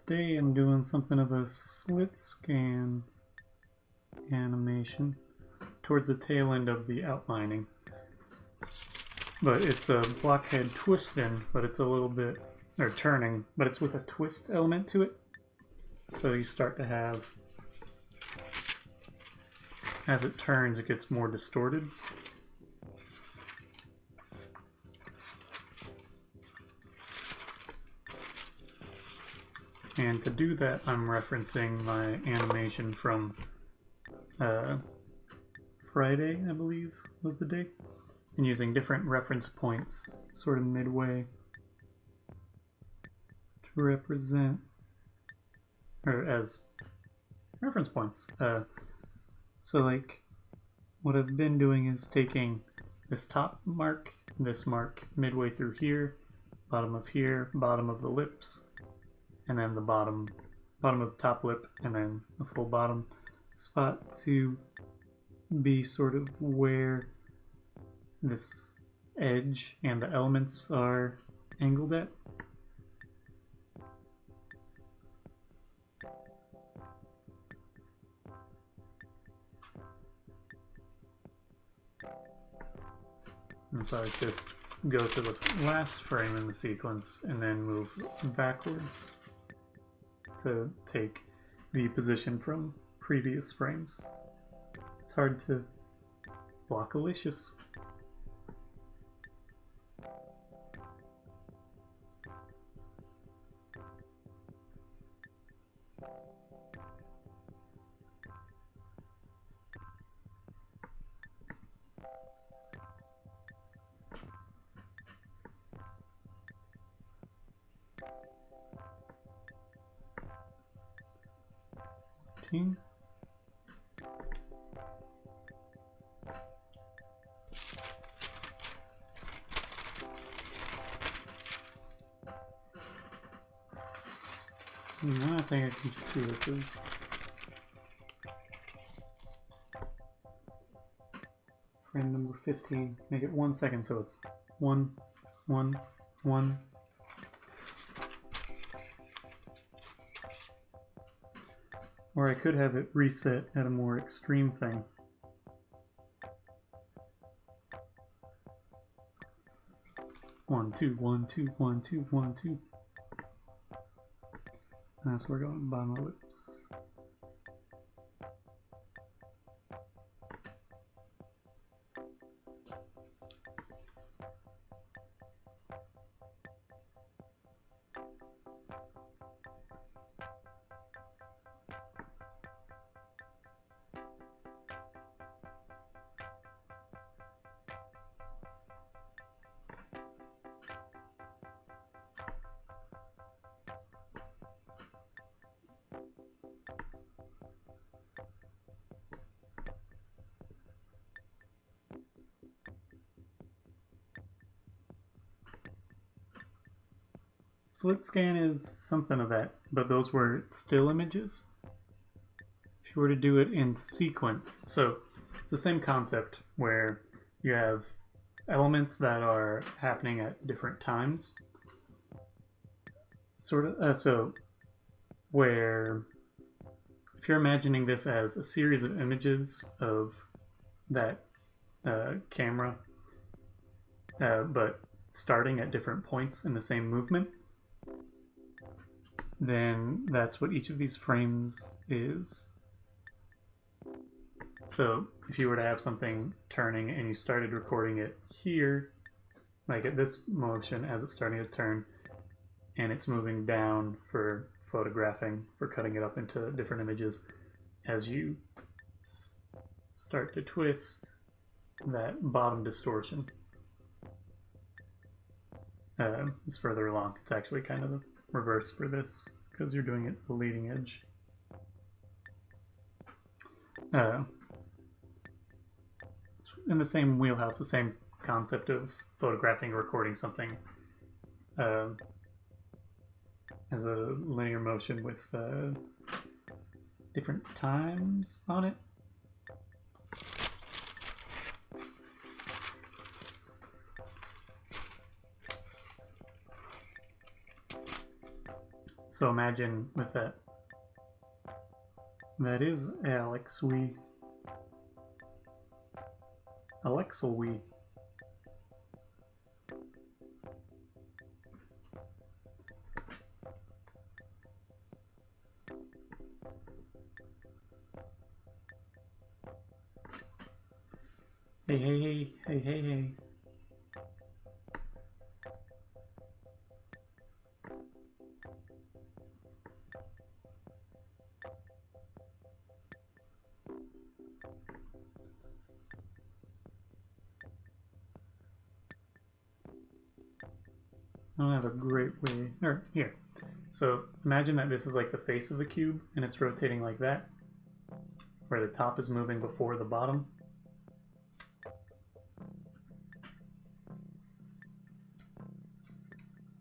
Today I'm doing something of a Slitscan animation towards the tail end of the outlining. But it's a blockhead twisting, but it's a little bit, or turning, but it's with a twist element to it. So you start to have, as it turns, it gets more distorted. And to do that, I'm referencing my animation from Friday, I believe was the day, and using different reference points sort of midway to represent, or as reference points. So like what I've been doing is taking this top mark, this mark midway through here, bottom of here, bottom of the lips, and then the bottom of the top lip, and then the full bottom spot to be sort of where this edge and the elements are angled at. And so I just go to the last frame in the sequence and then move backwards to take the position from previous frames. It's hard to blockalicious. I think I can just do this as frame number 15. Make it 1 second so it's 1, 1, 1. Or I could have it reset at a more extreme thing. One, two, 1, 2, 1, 2, 1, 2. So we're going bottom of the lips. Slitscan is something of that, but those were still images. If you were to do it in sequence, so it's the same concept where you have elements that are happening at different times. Sort of, so where if you're imagining this as a series of images of that camera, but starting at different points in the same movement, then that's what each of these frames is. So if you were to have something turning and you started recording it here, like at this motion as it's starting to turn, and it's moving down for photographing, for cutting it up into different images, as you start to twist, that bottom distortion is further along. It's actually kind of the reverse for this, because you're doing it at the leading edge. It's in the same wheelhouse, the same concept of photographing or recording something as a linear motion with different times on it. So imagine with that. That is Alex. Alexa. Hey. I don't have a great way, or here. So imagine that this is like the face of the cube and it's rotating like that, where the top is moving before the bottom.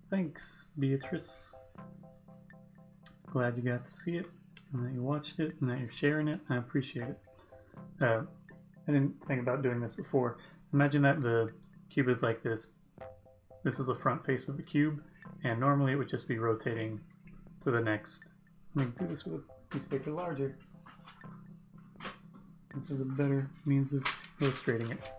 Thanks, Beatrice. Glad you got to see it, and that you watched it, and that you're sharing it. I appreciate it. I didn't think about doing this before. Imagine that the cube is like this. This is the front face of the cube, and normally it would just be rotating to the next. Let me do this with a piece of paper larger. This is a better means of illustrating it.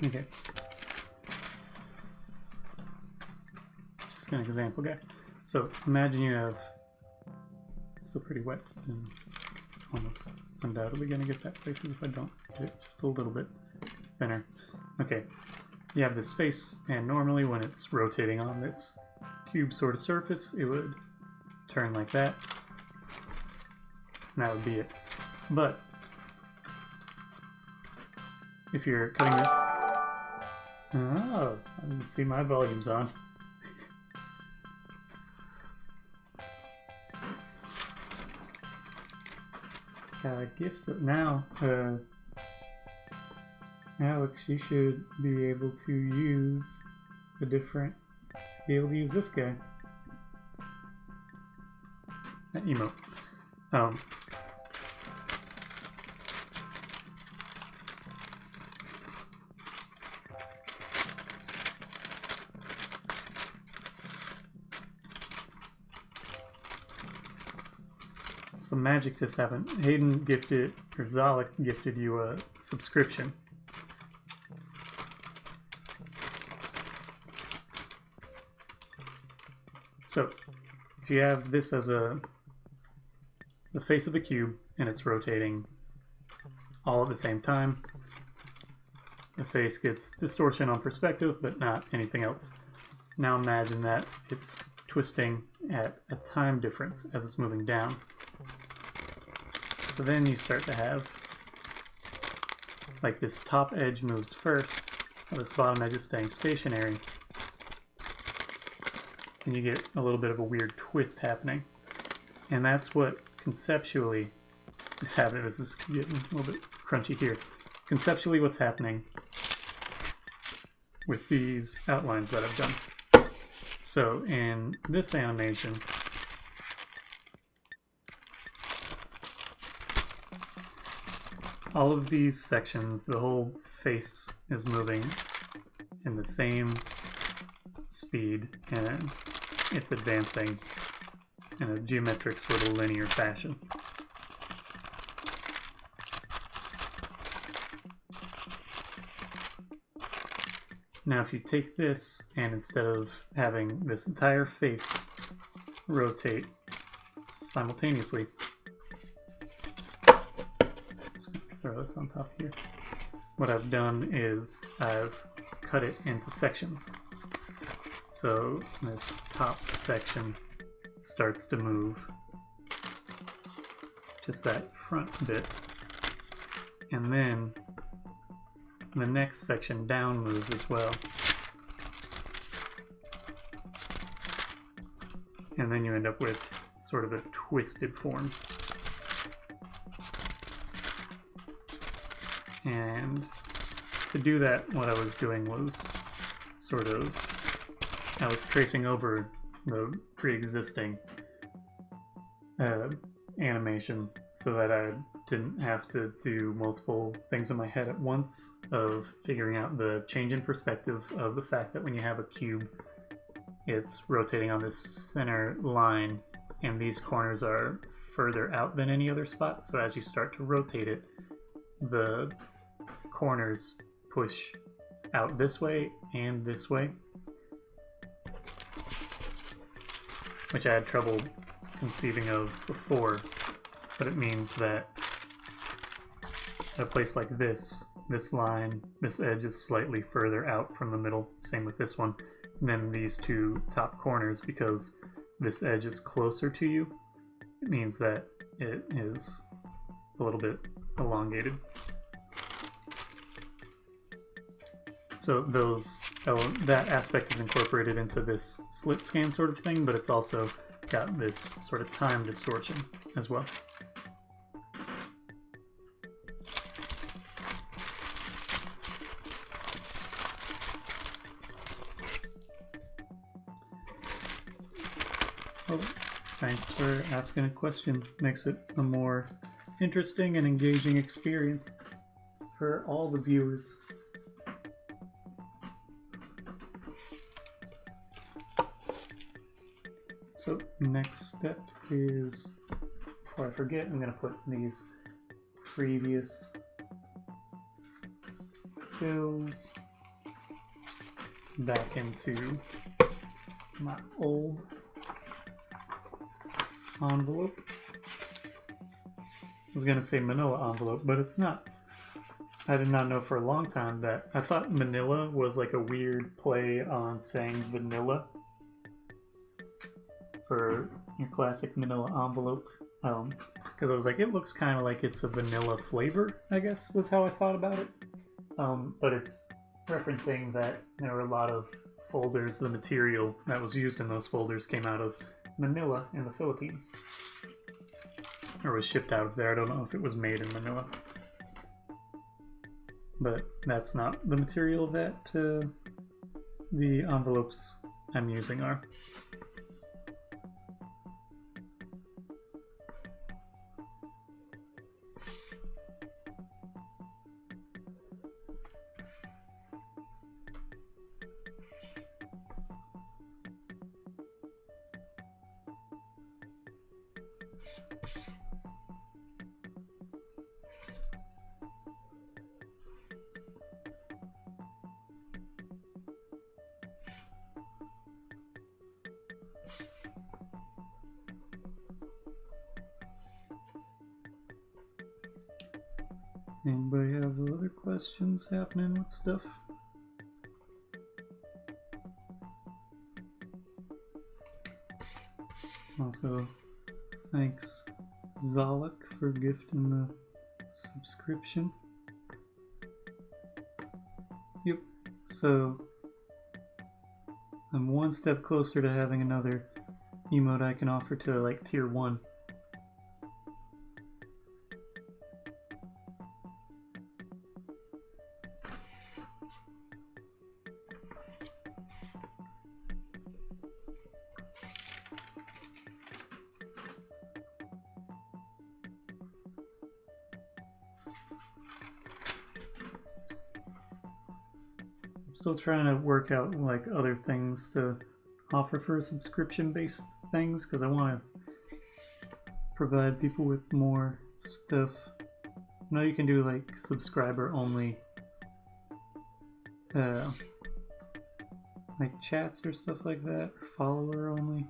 Okay. Just an example, guy. So imagine you have, it's still pretty wet and almost undoubtedly going to get that places if I don't get it just a little bit thinner. Okay, you have this face, and normally when it's rotating on this cube sort of surface, it would turn like that, and that would be it. But if you're cutting it, oh, I didn't see my volumes on. Gifts it now. Alex, you should be able to use a different. Be able to use this guy. That emote. Some magic just happened. Hayden gifted, or Zalek gifted you a subscription. So, if you have this as the face of the cube, and it's rotating all at the same time, the face gets distortion on perspective, but not anything else. Now imagine that it's twisting at a time difference as it's moving down. So then you start to have, like, this top edge moves first, while this bottom edge is staying stationary. And you get a little bit of a weird twist happening. And that's what conceptually is happening. This is getting a little bit crunchy here. Conceptually what's happening with these outlines that I've done. So in this animation, all of these sections, the whole face is moving in the same speed, and it's advancing in a geometric sort of linear fashion. Now if you take this and instead of having this entire face rotate simultaneously, just gonna throw this on top here. What I've done is I've cut it into sections. So this top section starts to move, just that front bit, and then the next section down moves as well. And then you end up with sort of a twisted form. And to do that, what I was doing was sort of, I was tracing over the pre-existing animation so that I didn't have to do multiple things in my head at once of figuring out the change in perspective of the fact that when you have a cube, it's rotating on this center line and these corners are further out than any other spot. So as you start to rotate it, the corners push out this way and this way, which I had trouble conceiving of before, but it means that at a place like this, this line, this edge is slightly further out from the middle, same with this one, than these two top corners, because this edge is closer to you. It means that it is a little bit elongated. So that aspect is incorporated into this slit scan sort of thing, but it's also got this sort of time distortion as well. Well, thanks for asking a question. Makes it a more interesting and engaging experience for all the viewers. So next step is, before I forget, I'm going to put these previous fills back into my old envelope. I was going to say manila envelope, but it's not. I did not know for a long time that. I thought manila was like a weird play on saying vanilla for your classic manila envelope, because I was like, it looks kind of like it's a vanilla flavor, I guess was how I thought about it. But it's referencing that there were a lot of folders, the material that was used in those folders came out of Manila in the Philippines, or was shipped out of there. I don't know if it was made in Manila, but that's not the material that the envelopes I'm using are. Anybody have other questions happening with stuff? Also, thanks Zalek for gifting the subscription. Yep, so I'm one step closer to having another emote I can offer to like tier 1. Still trying to work out like other things to offer for subscription-based things because I want to provide people with more stuff. I know you can do like subscriber-only, like chats or stuff like that, or follower-only.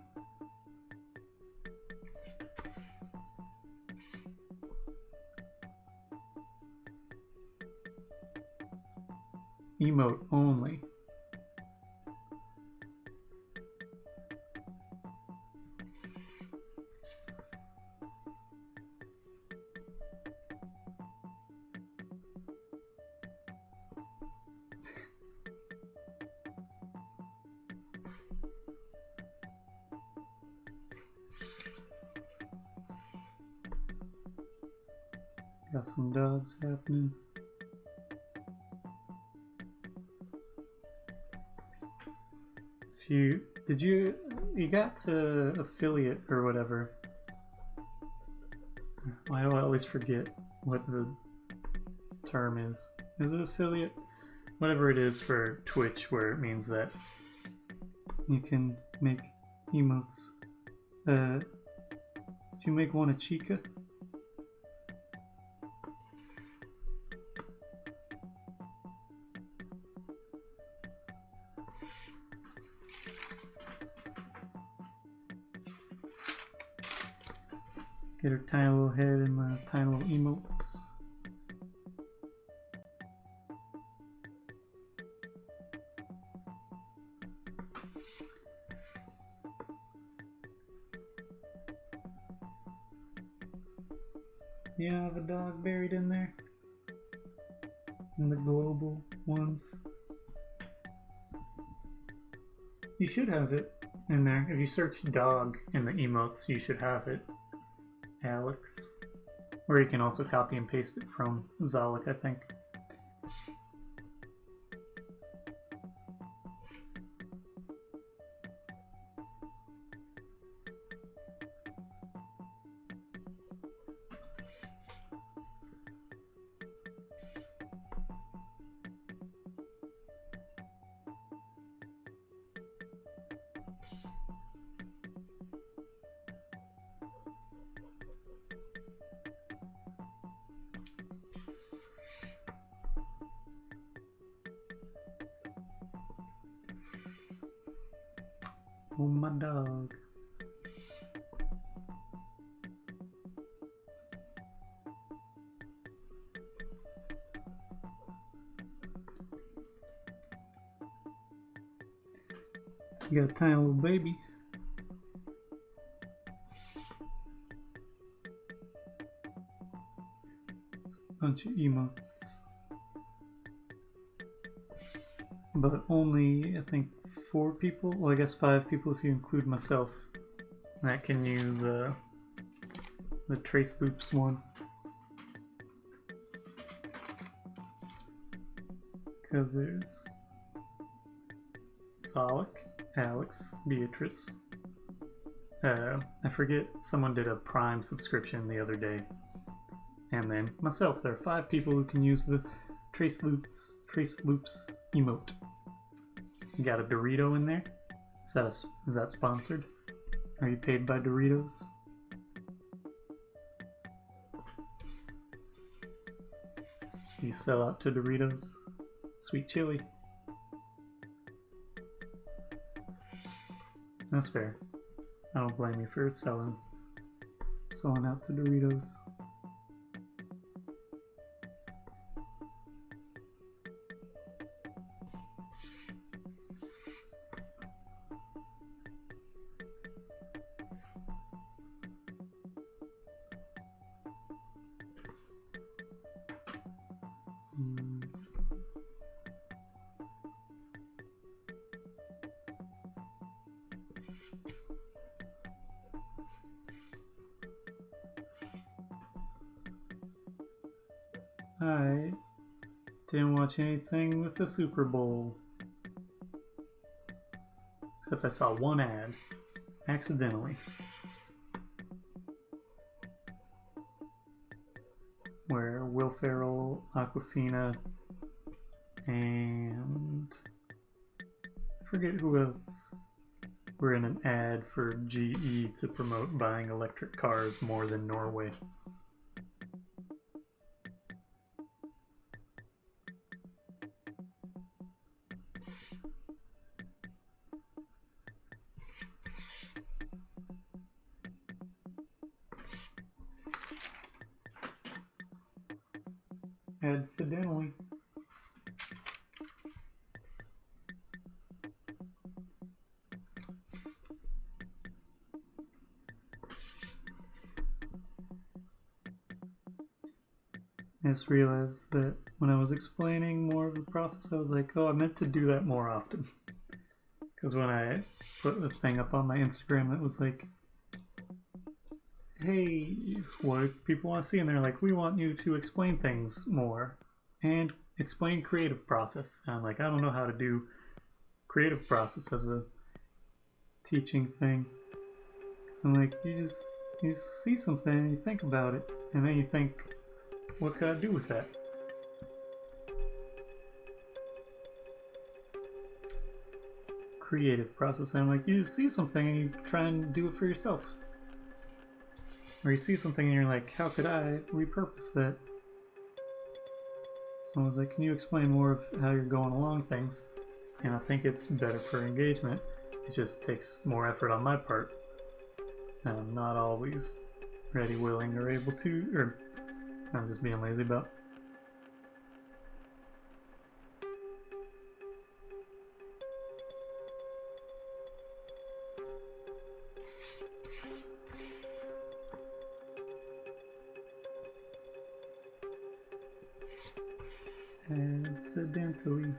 Emote only. Got some dogs happening. You got to affiliate or whatever. I always forget what the term is. Is it affiliate? Whatever it is for Twitch, where it means that you can make emotes. Did you make one a Chica? Get her tiny little head and my tiny little emotes. Yeah, I have a dog buried in there. In the global ones. You should have it in there. If you search dog in the emotes, you should have it. Alex. Or you can also copy and paste it from Zalek, I think. Oh, my dog. You got a tiny little baby. Bunch of emotes. But only, I think, 4 people, well I guess 5 people if you include myself, that can use the trace loops one. Because there's Solek, Alex, Beatrice. I forget, someone did a Prime subscription the other day. And then myself, there are 5 people who can use the trace loops emote. You got a Dorito in there? Is that sponsored? Are you paid by Doritos? Do you sell out to Doritos? Sweet chili. That's fair. I don't blame you for selling out to Doritos. I didn't watch anything with the Super Bowl. Except I saw one ad, accidentally, where Will Ferrell, Aquafina, and I forget who else were in an ad for GE to promote buying electric cars more than Norway. Accidentally. I just realized that when I was explaining more of the process, I was like, oh, I meant to do that more often. Because when I put the thing up on my Instagram, it was like, hey, what do people want to see? And they're like, we want you to explain things more and explain creative process. And I'm like, I don't know how to do creative process as a teaching thing. So I'm like, you just see something and you think about it, and then you think, what could I do with that? Creative process. And I'm like, you just see something and you try and do it for yourself. Or you see something and you're like, how could I repurpose that? Someone's like, can you explain more of how you're going along things? And I think it's better for engagement. It just takes more effort on my part. And I'm not always ready, willing, or able to, or I'm just being lazy about. Accidentally.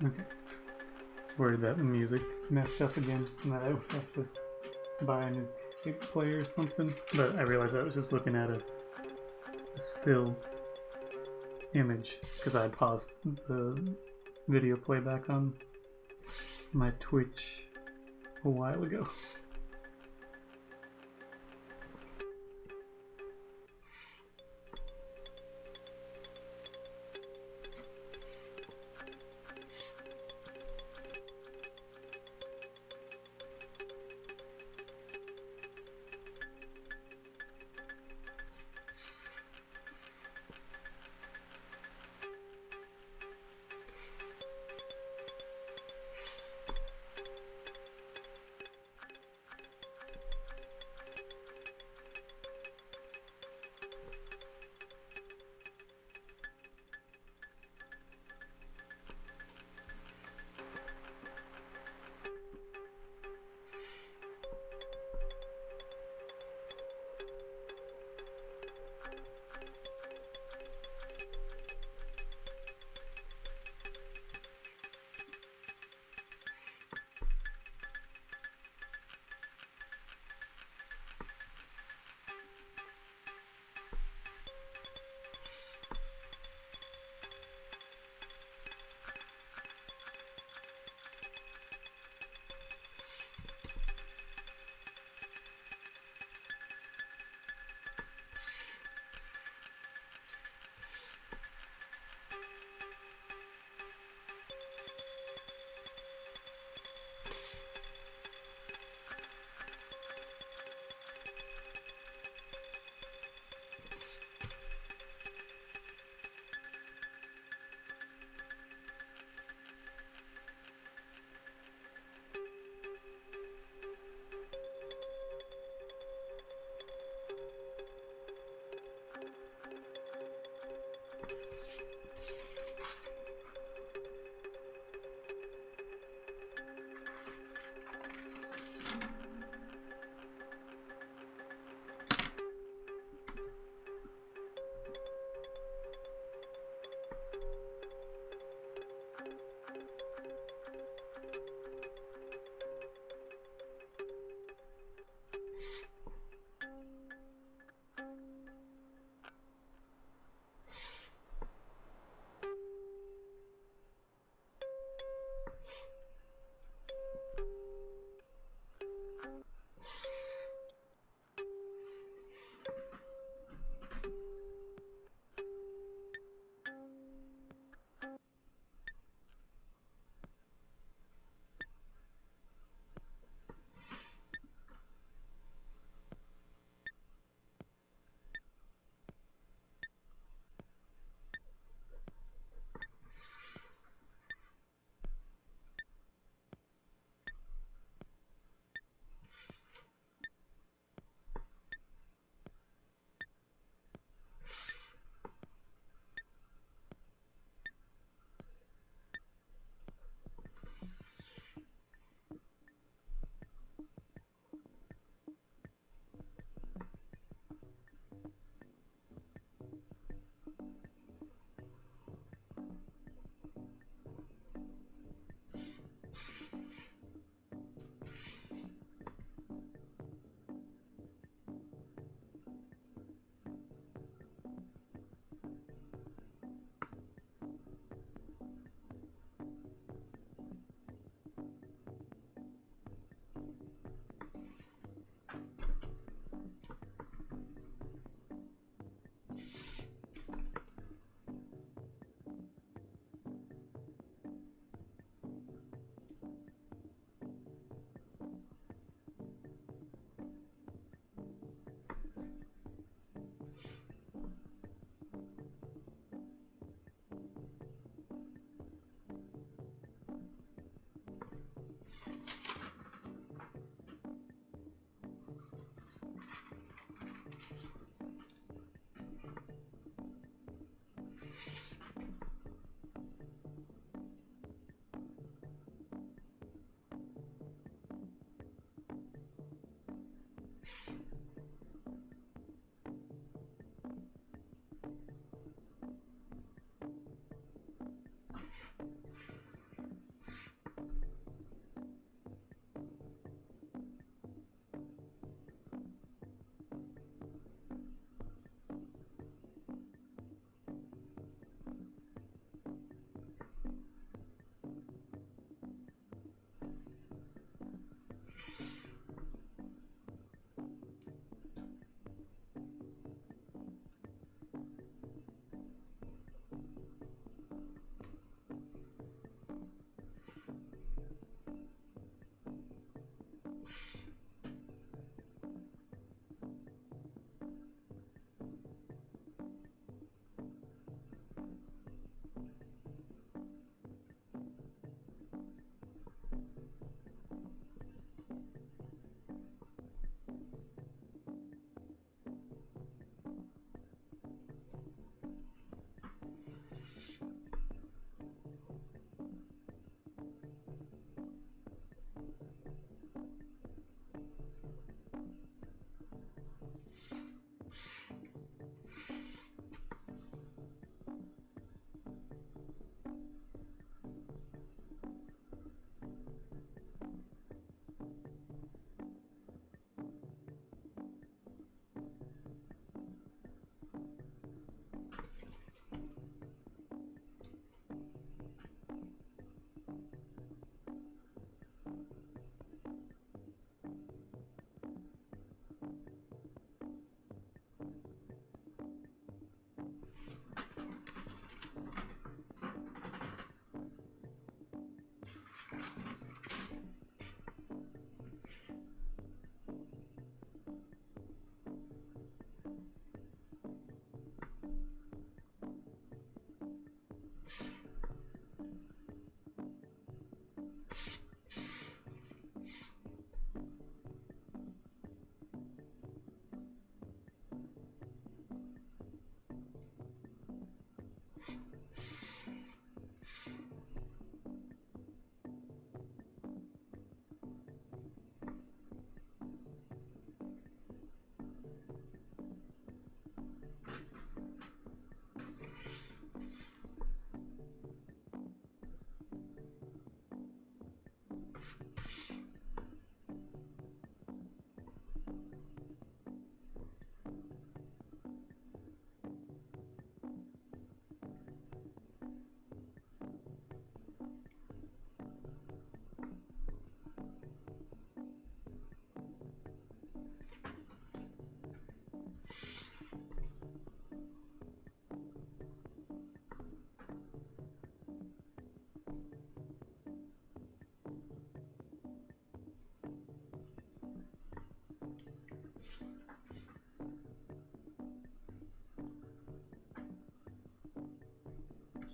Okay. I was worried that the music messed up again and that I would have to buy a new tape player or something. But I realized I was just looking at a still image because I had paused the video playback on my Twitch a while ago.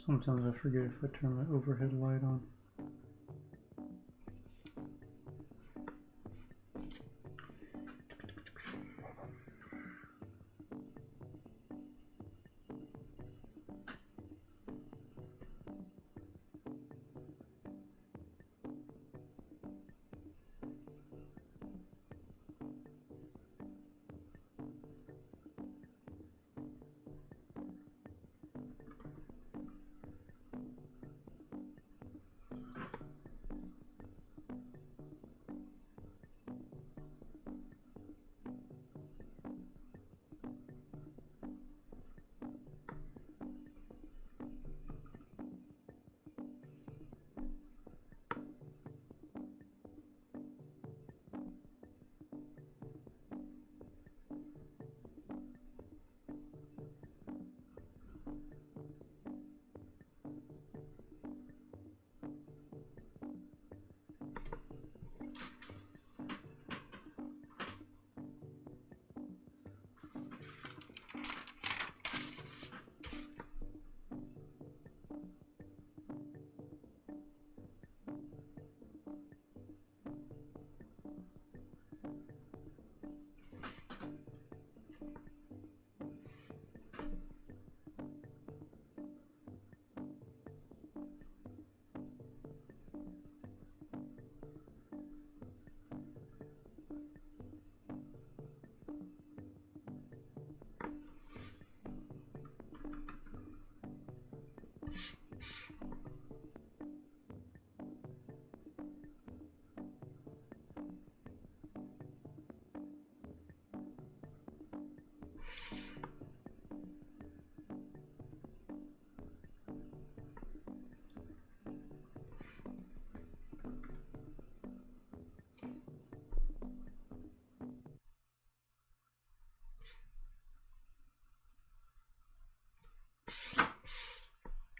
Sometimes I forget if I turn my overhead light on.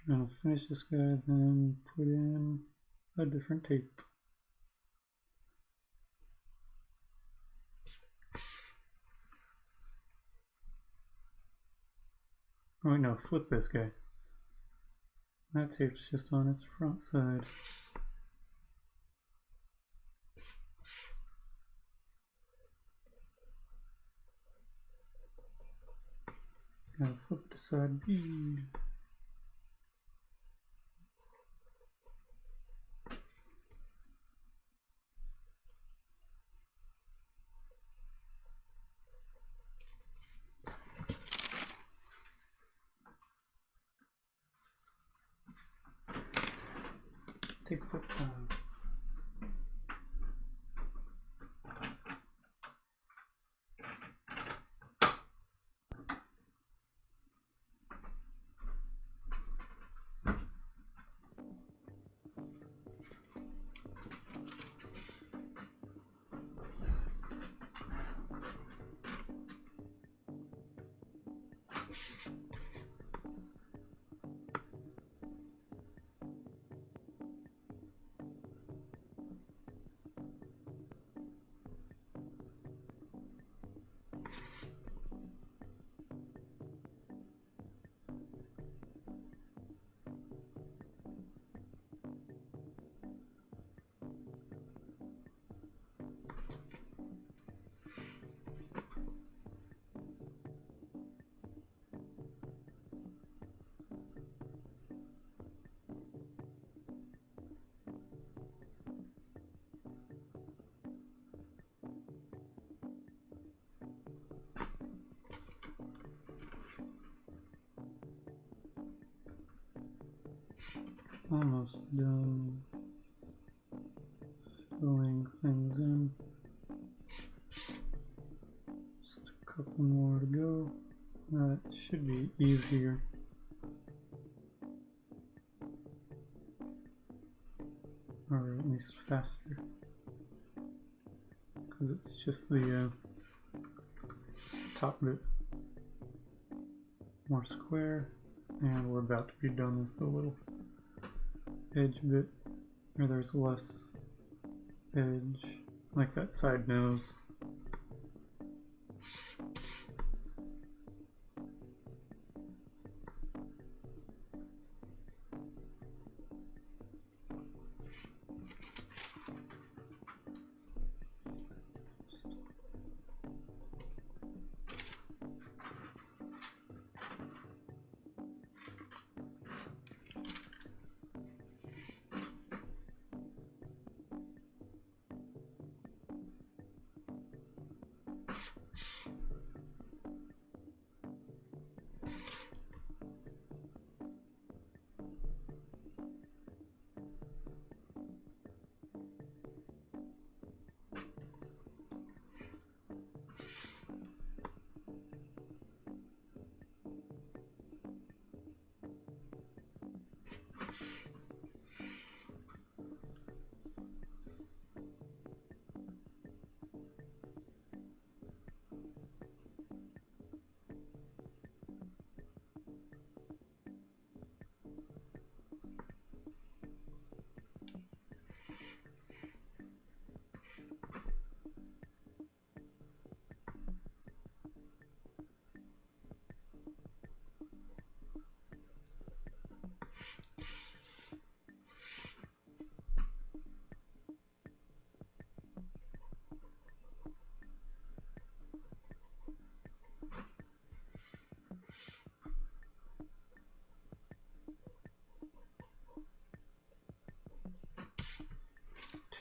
I'll finish this guy, then put in a different tape. Oh wait, no, flip this guy. That tape's just on its front side. Now flip to side B. Take flip down. Almost done filling things in. Just a couple more to go. That should be easier. Or at least faster. Because it's just the top bit more square. And we're about to be done with the little edge bit where there's less edge, like that side nose.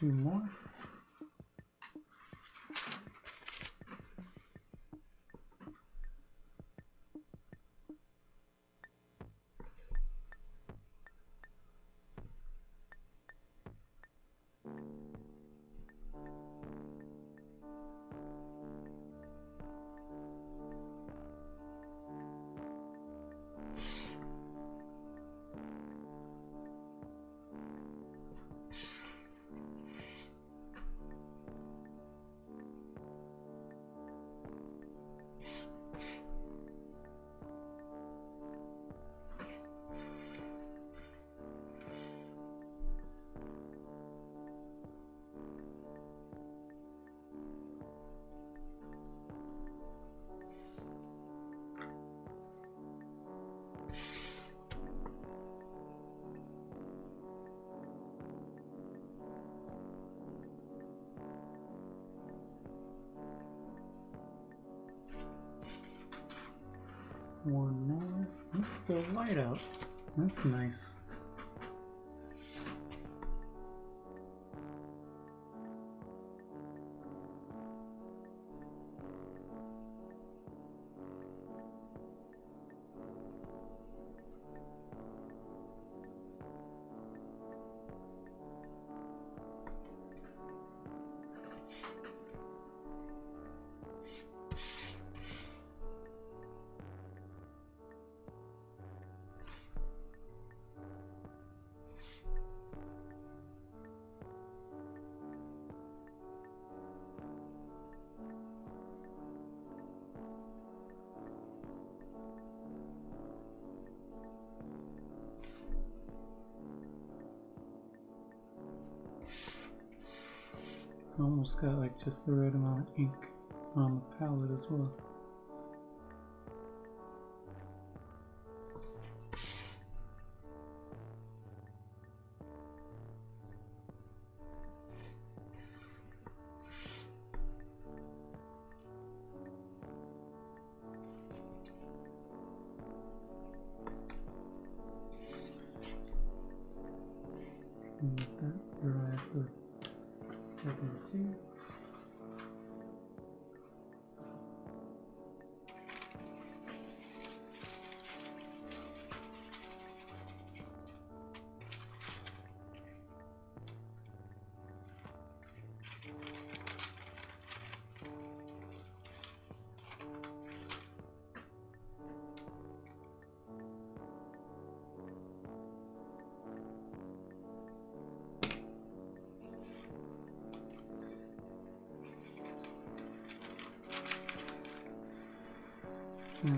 2 more. One more. It's still light out. That's nice. Almost got like just the right amount of ink on the palette as well. Let that dry for a second too.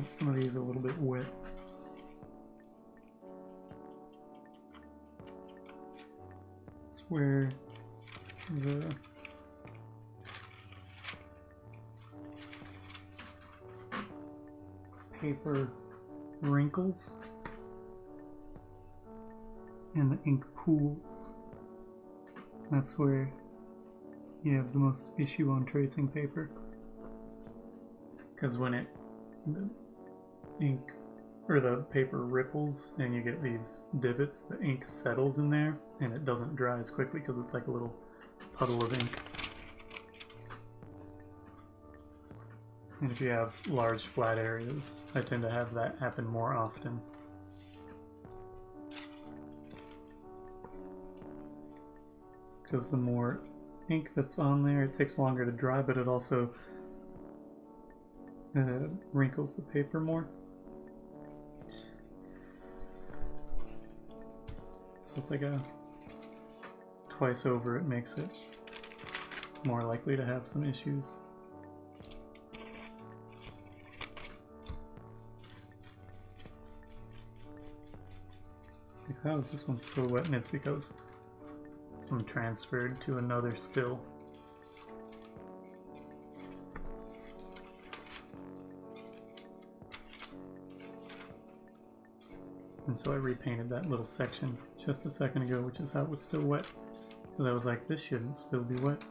Some of these are a little bit wet. It's where the paper wrinkles and the ink pools. That's where you have the most issue on tracing paper. Because when the ink or the paper ripples and you get these divots, the ink settles in there and it doesn't dry as quickly because it's like a little puddle of ink. And if you have large flat areas, I tend to have that happen more often. Because the more ink that's on there, it takes longer to dry, but it also wrinkles the paper more. So it's like a twice over, it makes it more likely to have some issues. Like, how is this one still wet? And it's because some transferred to another still. And so I repainted that little section just a second ago, which is how it was still wet. Because I was like, this shouldn't still be wet.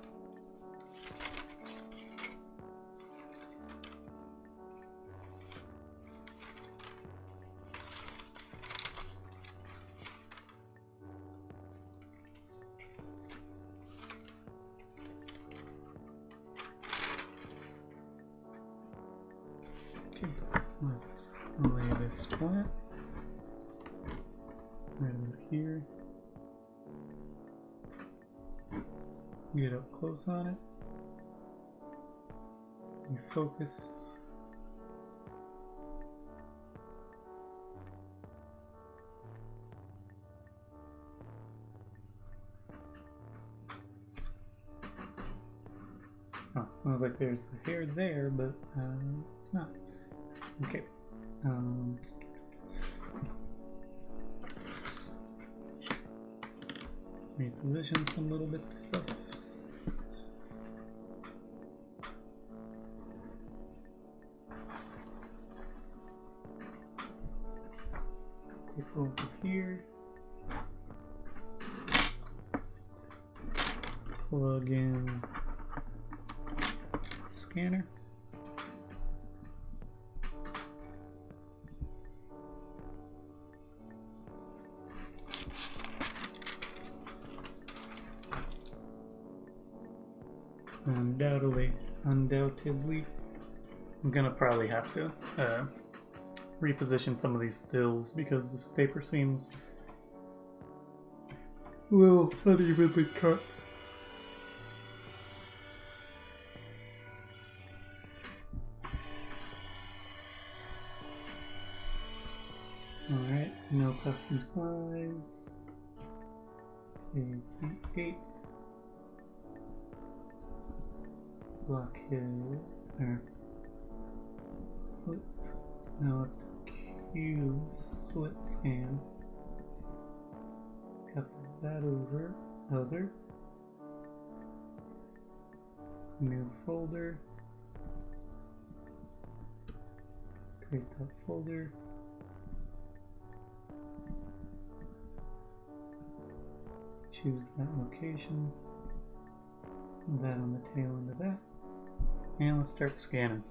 Okay, let's lay this flat. Right over here. Get up close on it. You focus. Oh, I was like, there's a hair there, but it's not. Okay. Reposition some little bits of stuff. Take over here. Plug in scanner. Undoubtedly, I'm gonna probably have to reposition some of these stills because this paper seems a little unevenly cut. Alright, no custom size. Is 8. Blockhead, or slits. Now let's cube Slitscan. Copy that over. Other. New folder. Create that folder. Choose that location. That on the tail end of that. And let's start scanning.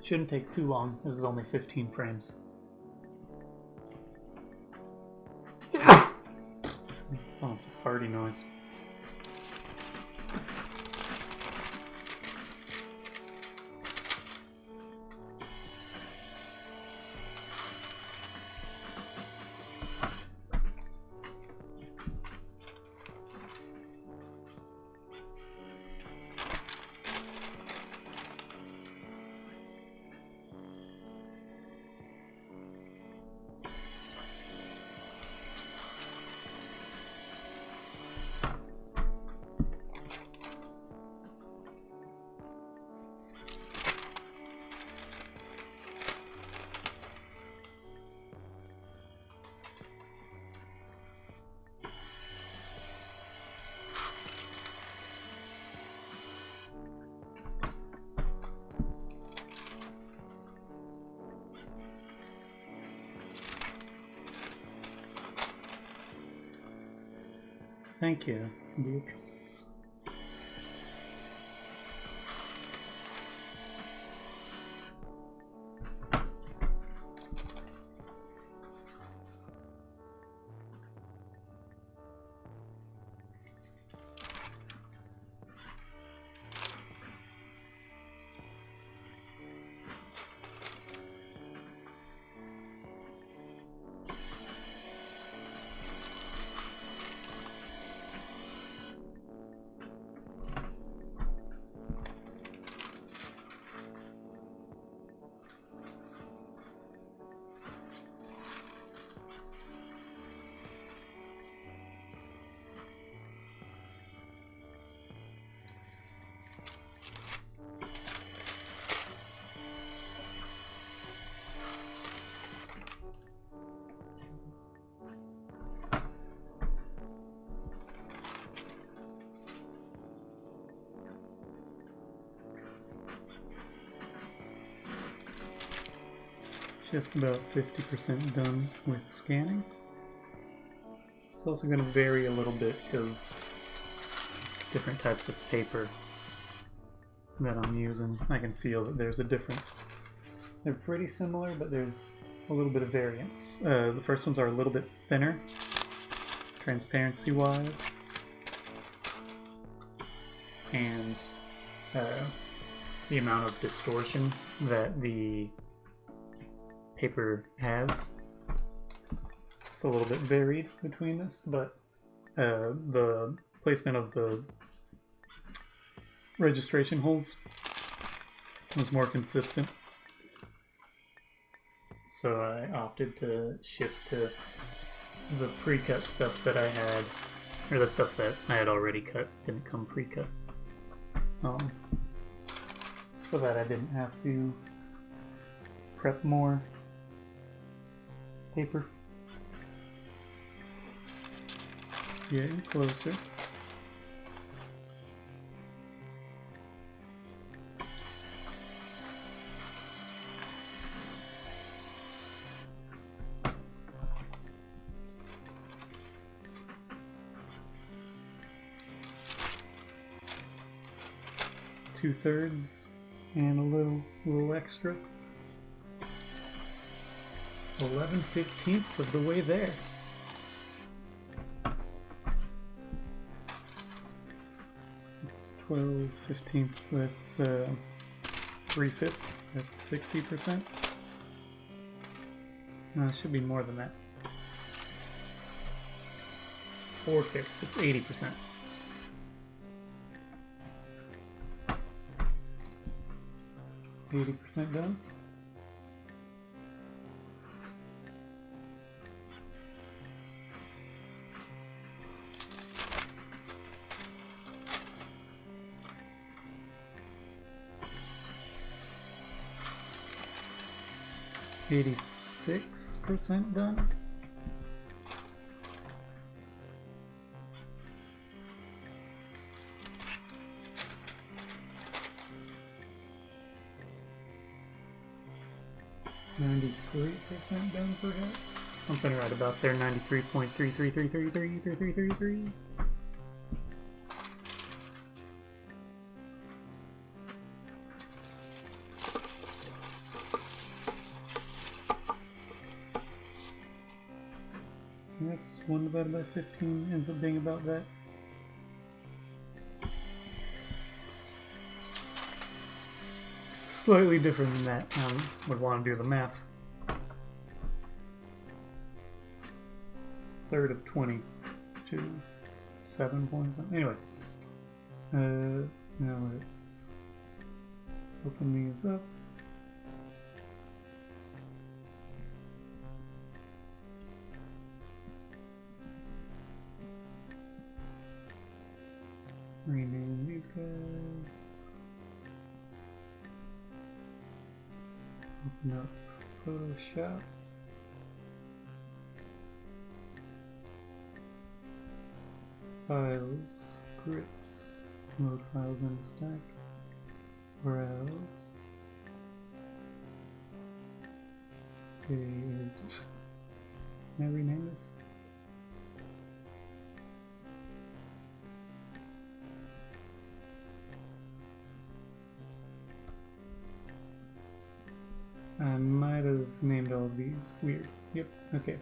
Shouldn't take too long. This is only 15 frames. It's almost a farty noise. Thank you, Beatrice. Just about 50% done with scanning. It's also going to vary a little bit because it's different types of paper that I'm using. I can feel that there's a difference. They're pretty similar, but there's a little bit of variance. The first ones are a little bit thinner, transparency-wise, and the amount of distortion that the paper has. It's a little bit varied between this, but the placement of the registration holes was more consistent. So I opted to shift to the pre-cut stuff that I had, or the stuff that I had already cut, didn't come pre-cut. So that I didn't have to prep more paper. Getting closer. Two-thirds and a little extra. 11/15 of the way there. It's 12/15, so that's 3/5. That's 60%. No, it should be more than that. It's 4/5. It's 80%. %, done. %, done. %, done, perhaps. Something right about there. 93.3333333333. That's 1 divided by 15 ends up being about that. Slightly different than that. Would want to do the math. It's a third of 20, which is 7 points. Anyway, now let's open these up. Rename these guys. Open up Photoshop. Files, scripts, load files in a stack, browse. Can I rename this? I might have named all of these weird. Yep, okay.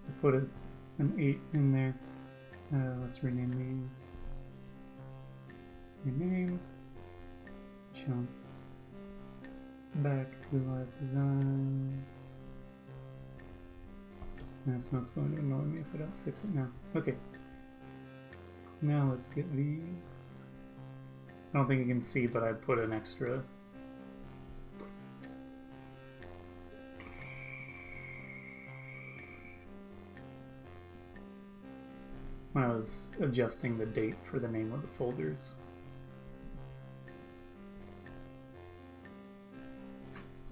I put an 8 in there. Let's rename these. Rename. Jump back to live designs. That's not going to annoy me if I don't fix it now. Okay. Now let's get these. I don't think you can see, but I put an extra. When I was adjusting the date for the name of the folders,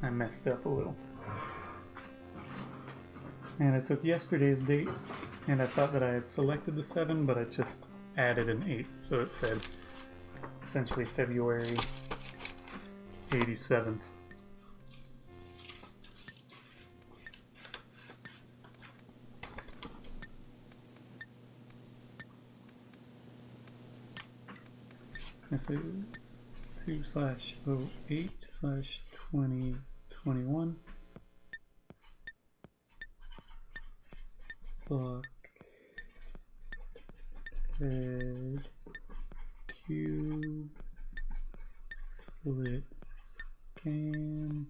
I messed up a little. And I took yesterday's date, and I thought that I had selected the 7, but I just added an 8, so it said essentially February 87th. This is 2/08/2021. block head cube slit scan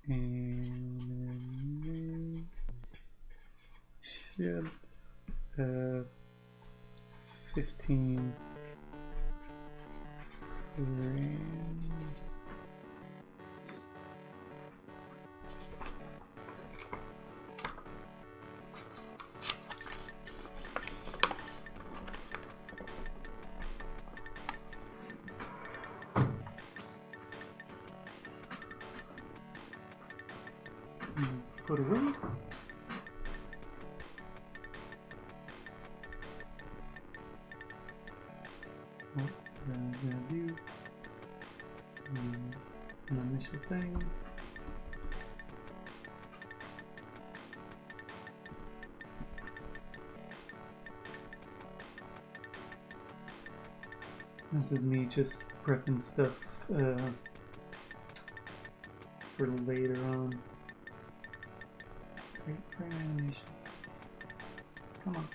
and ship 15 frames. Let's put away. What I'm gonna do is an initial thing. This is me just prepping stuff for later on. Wait for an animation. Come on.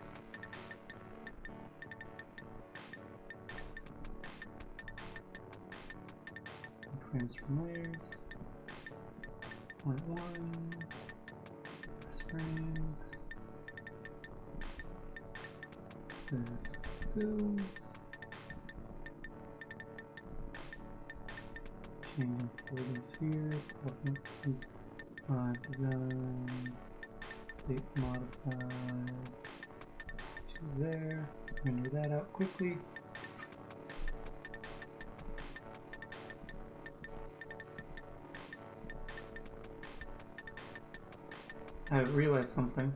Frames from layers. 0.1. Frames. This is stills. Changing folders here. Popping up to 5 designs. Date modified. Choose there. Render that out quickly. I realized something.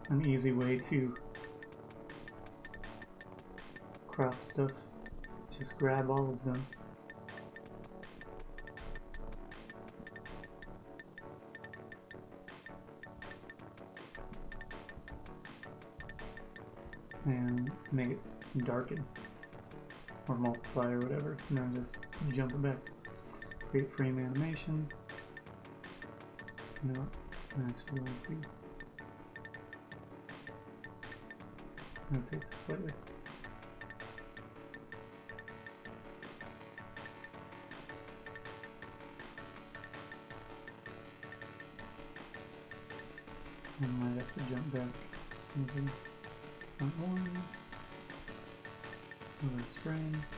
An easy way to crop stuff. Just grab all of them. And make it darken. Or multiply or whatever. And then just jump it back. Create frame animation. You know what? I'm actually going to rotate it slightly. I might have to jump back. Maybe. Front one. Other frames.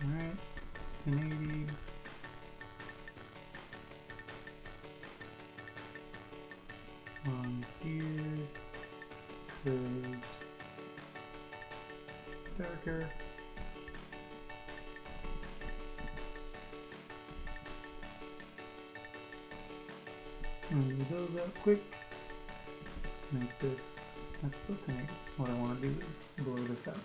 Alright, 1080. On here, curves, darker. Move those up quick. Make this, that's still 1080. What I want to do is blow this out.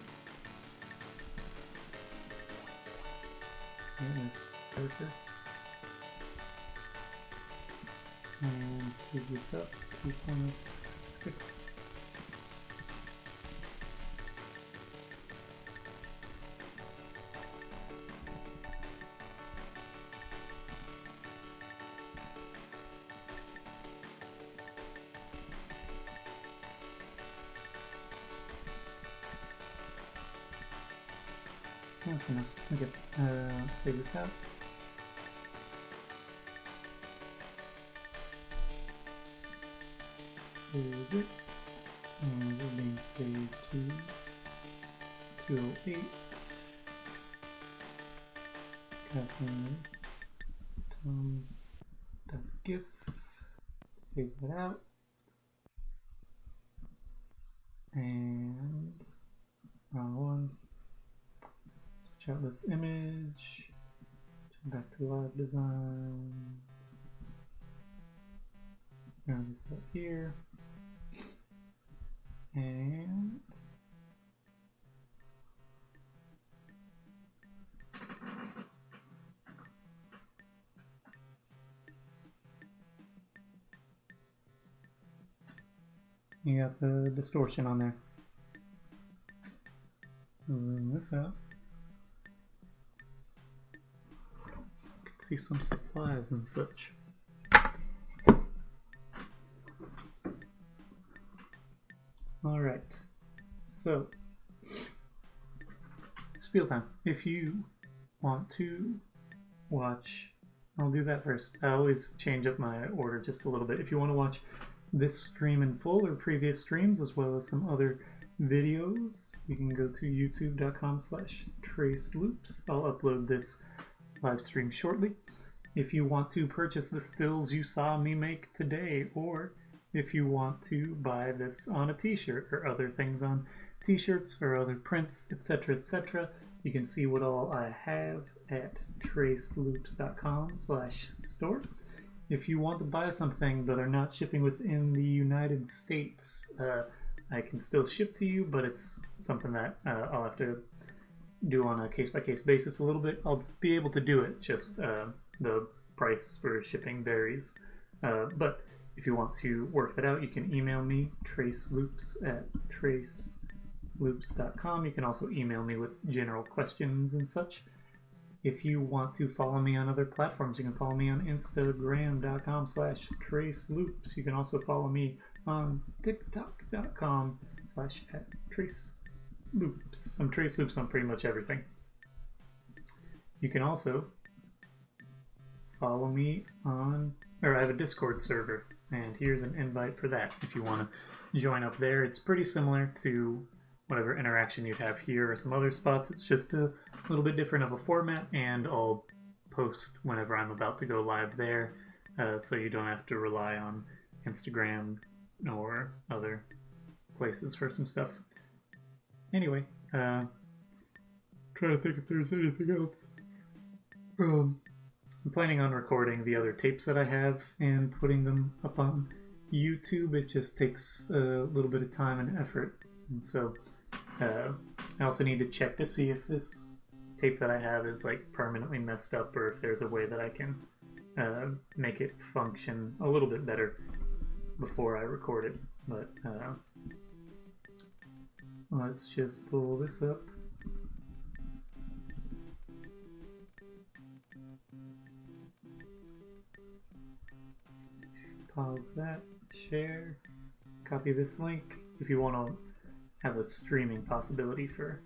Darker. And speed this up to 2.666. That's enough. Okay, let's save this out. Save it. And we're being saved to 208. Copying this. Tom.gif. Save that out. And wrong one. Switch out this image. Turn back to live designs. Round this up here. And You got the distortion on there. Zoom this out. You can see some supplies and such. Alright, so spiel time. If you want to watch, I'll do that first. I always change up my order just a little bit. If you want to watch this stream in full or previous streams as well as some other videos, you can go to youtube.com/traceloops. I'll upload this live stream shortly. If you want to purchase the stills you saw me make today, or if you want to buy this on a t-shirt or other things on t-shirts or other prints, etc., etc., you can see what all I have at traceloops.com/store. If you want to buy something but are not shipping within the United States, I can still ship to you, but it's something that I'll have to do on a case-by-case basis a little bit. I'll be able to do it, just the price for shipping varies. But if you want to work that out, you can email me, traceloops@traceloops.com. You can also email me with general questions and such. If you want to follow me on other platforms, you can follow me on instagram.com/traceloops. You can also follow me on tiktok.com/@traceloops. I'm traceloops on pretty much everything. You can also follow me on, or I have a Discord server, and here's an invite for that. If you want to join up there, it's pretty similar to whatever interaction you'd have here or some other spots. It's just a little bit different of a format, and I'll post whenever I'm about to go live there, so you don't have to rely on Instagram or other places for some stuff. Anyway, trying to think if there's anything else. I'm planning on recording the other tapes that I have and putting them up on YouTube. It just takes a little bit of time and effort, and so I also need to check to see if this tape that I have is like permanently messed up, or if there's a way that I can make it function a little bit better before I record it. But let's just pull this up. Pause that, share, copy this link. If you want to have a streaming possibility for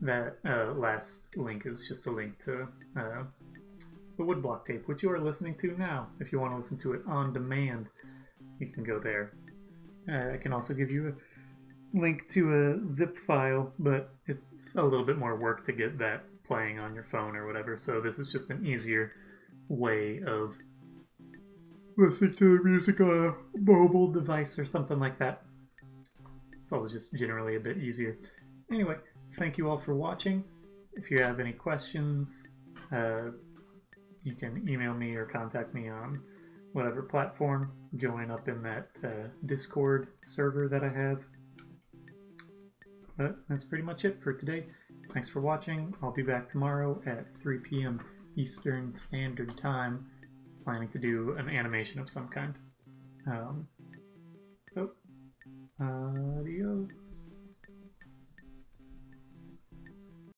that, last link is just a link to the woodblock tape, which you are listening to now. If you want to listen to it on demand, you can go there. I can also give you a link to a zip file, but it's a little bit more work to get that playing on your phone or whatever, so this is just an easier way of listening to the music on a mobile device or something like that. It's always just generally a bit easier. Anyway, thank you all for watching. If you have any questions, you can email me or contact me on whatever platform. Join up in that Discord server that I have. But that's pretty much it for today. Thanks for watching. I'll be back tomorrow at 3 p.m. Eastern Standard Time, planning to do an animation of some kind. So, adios.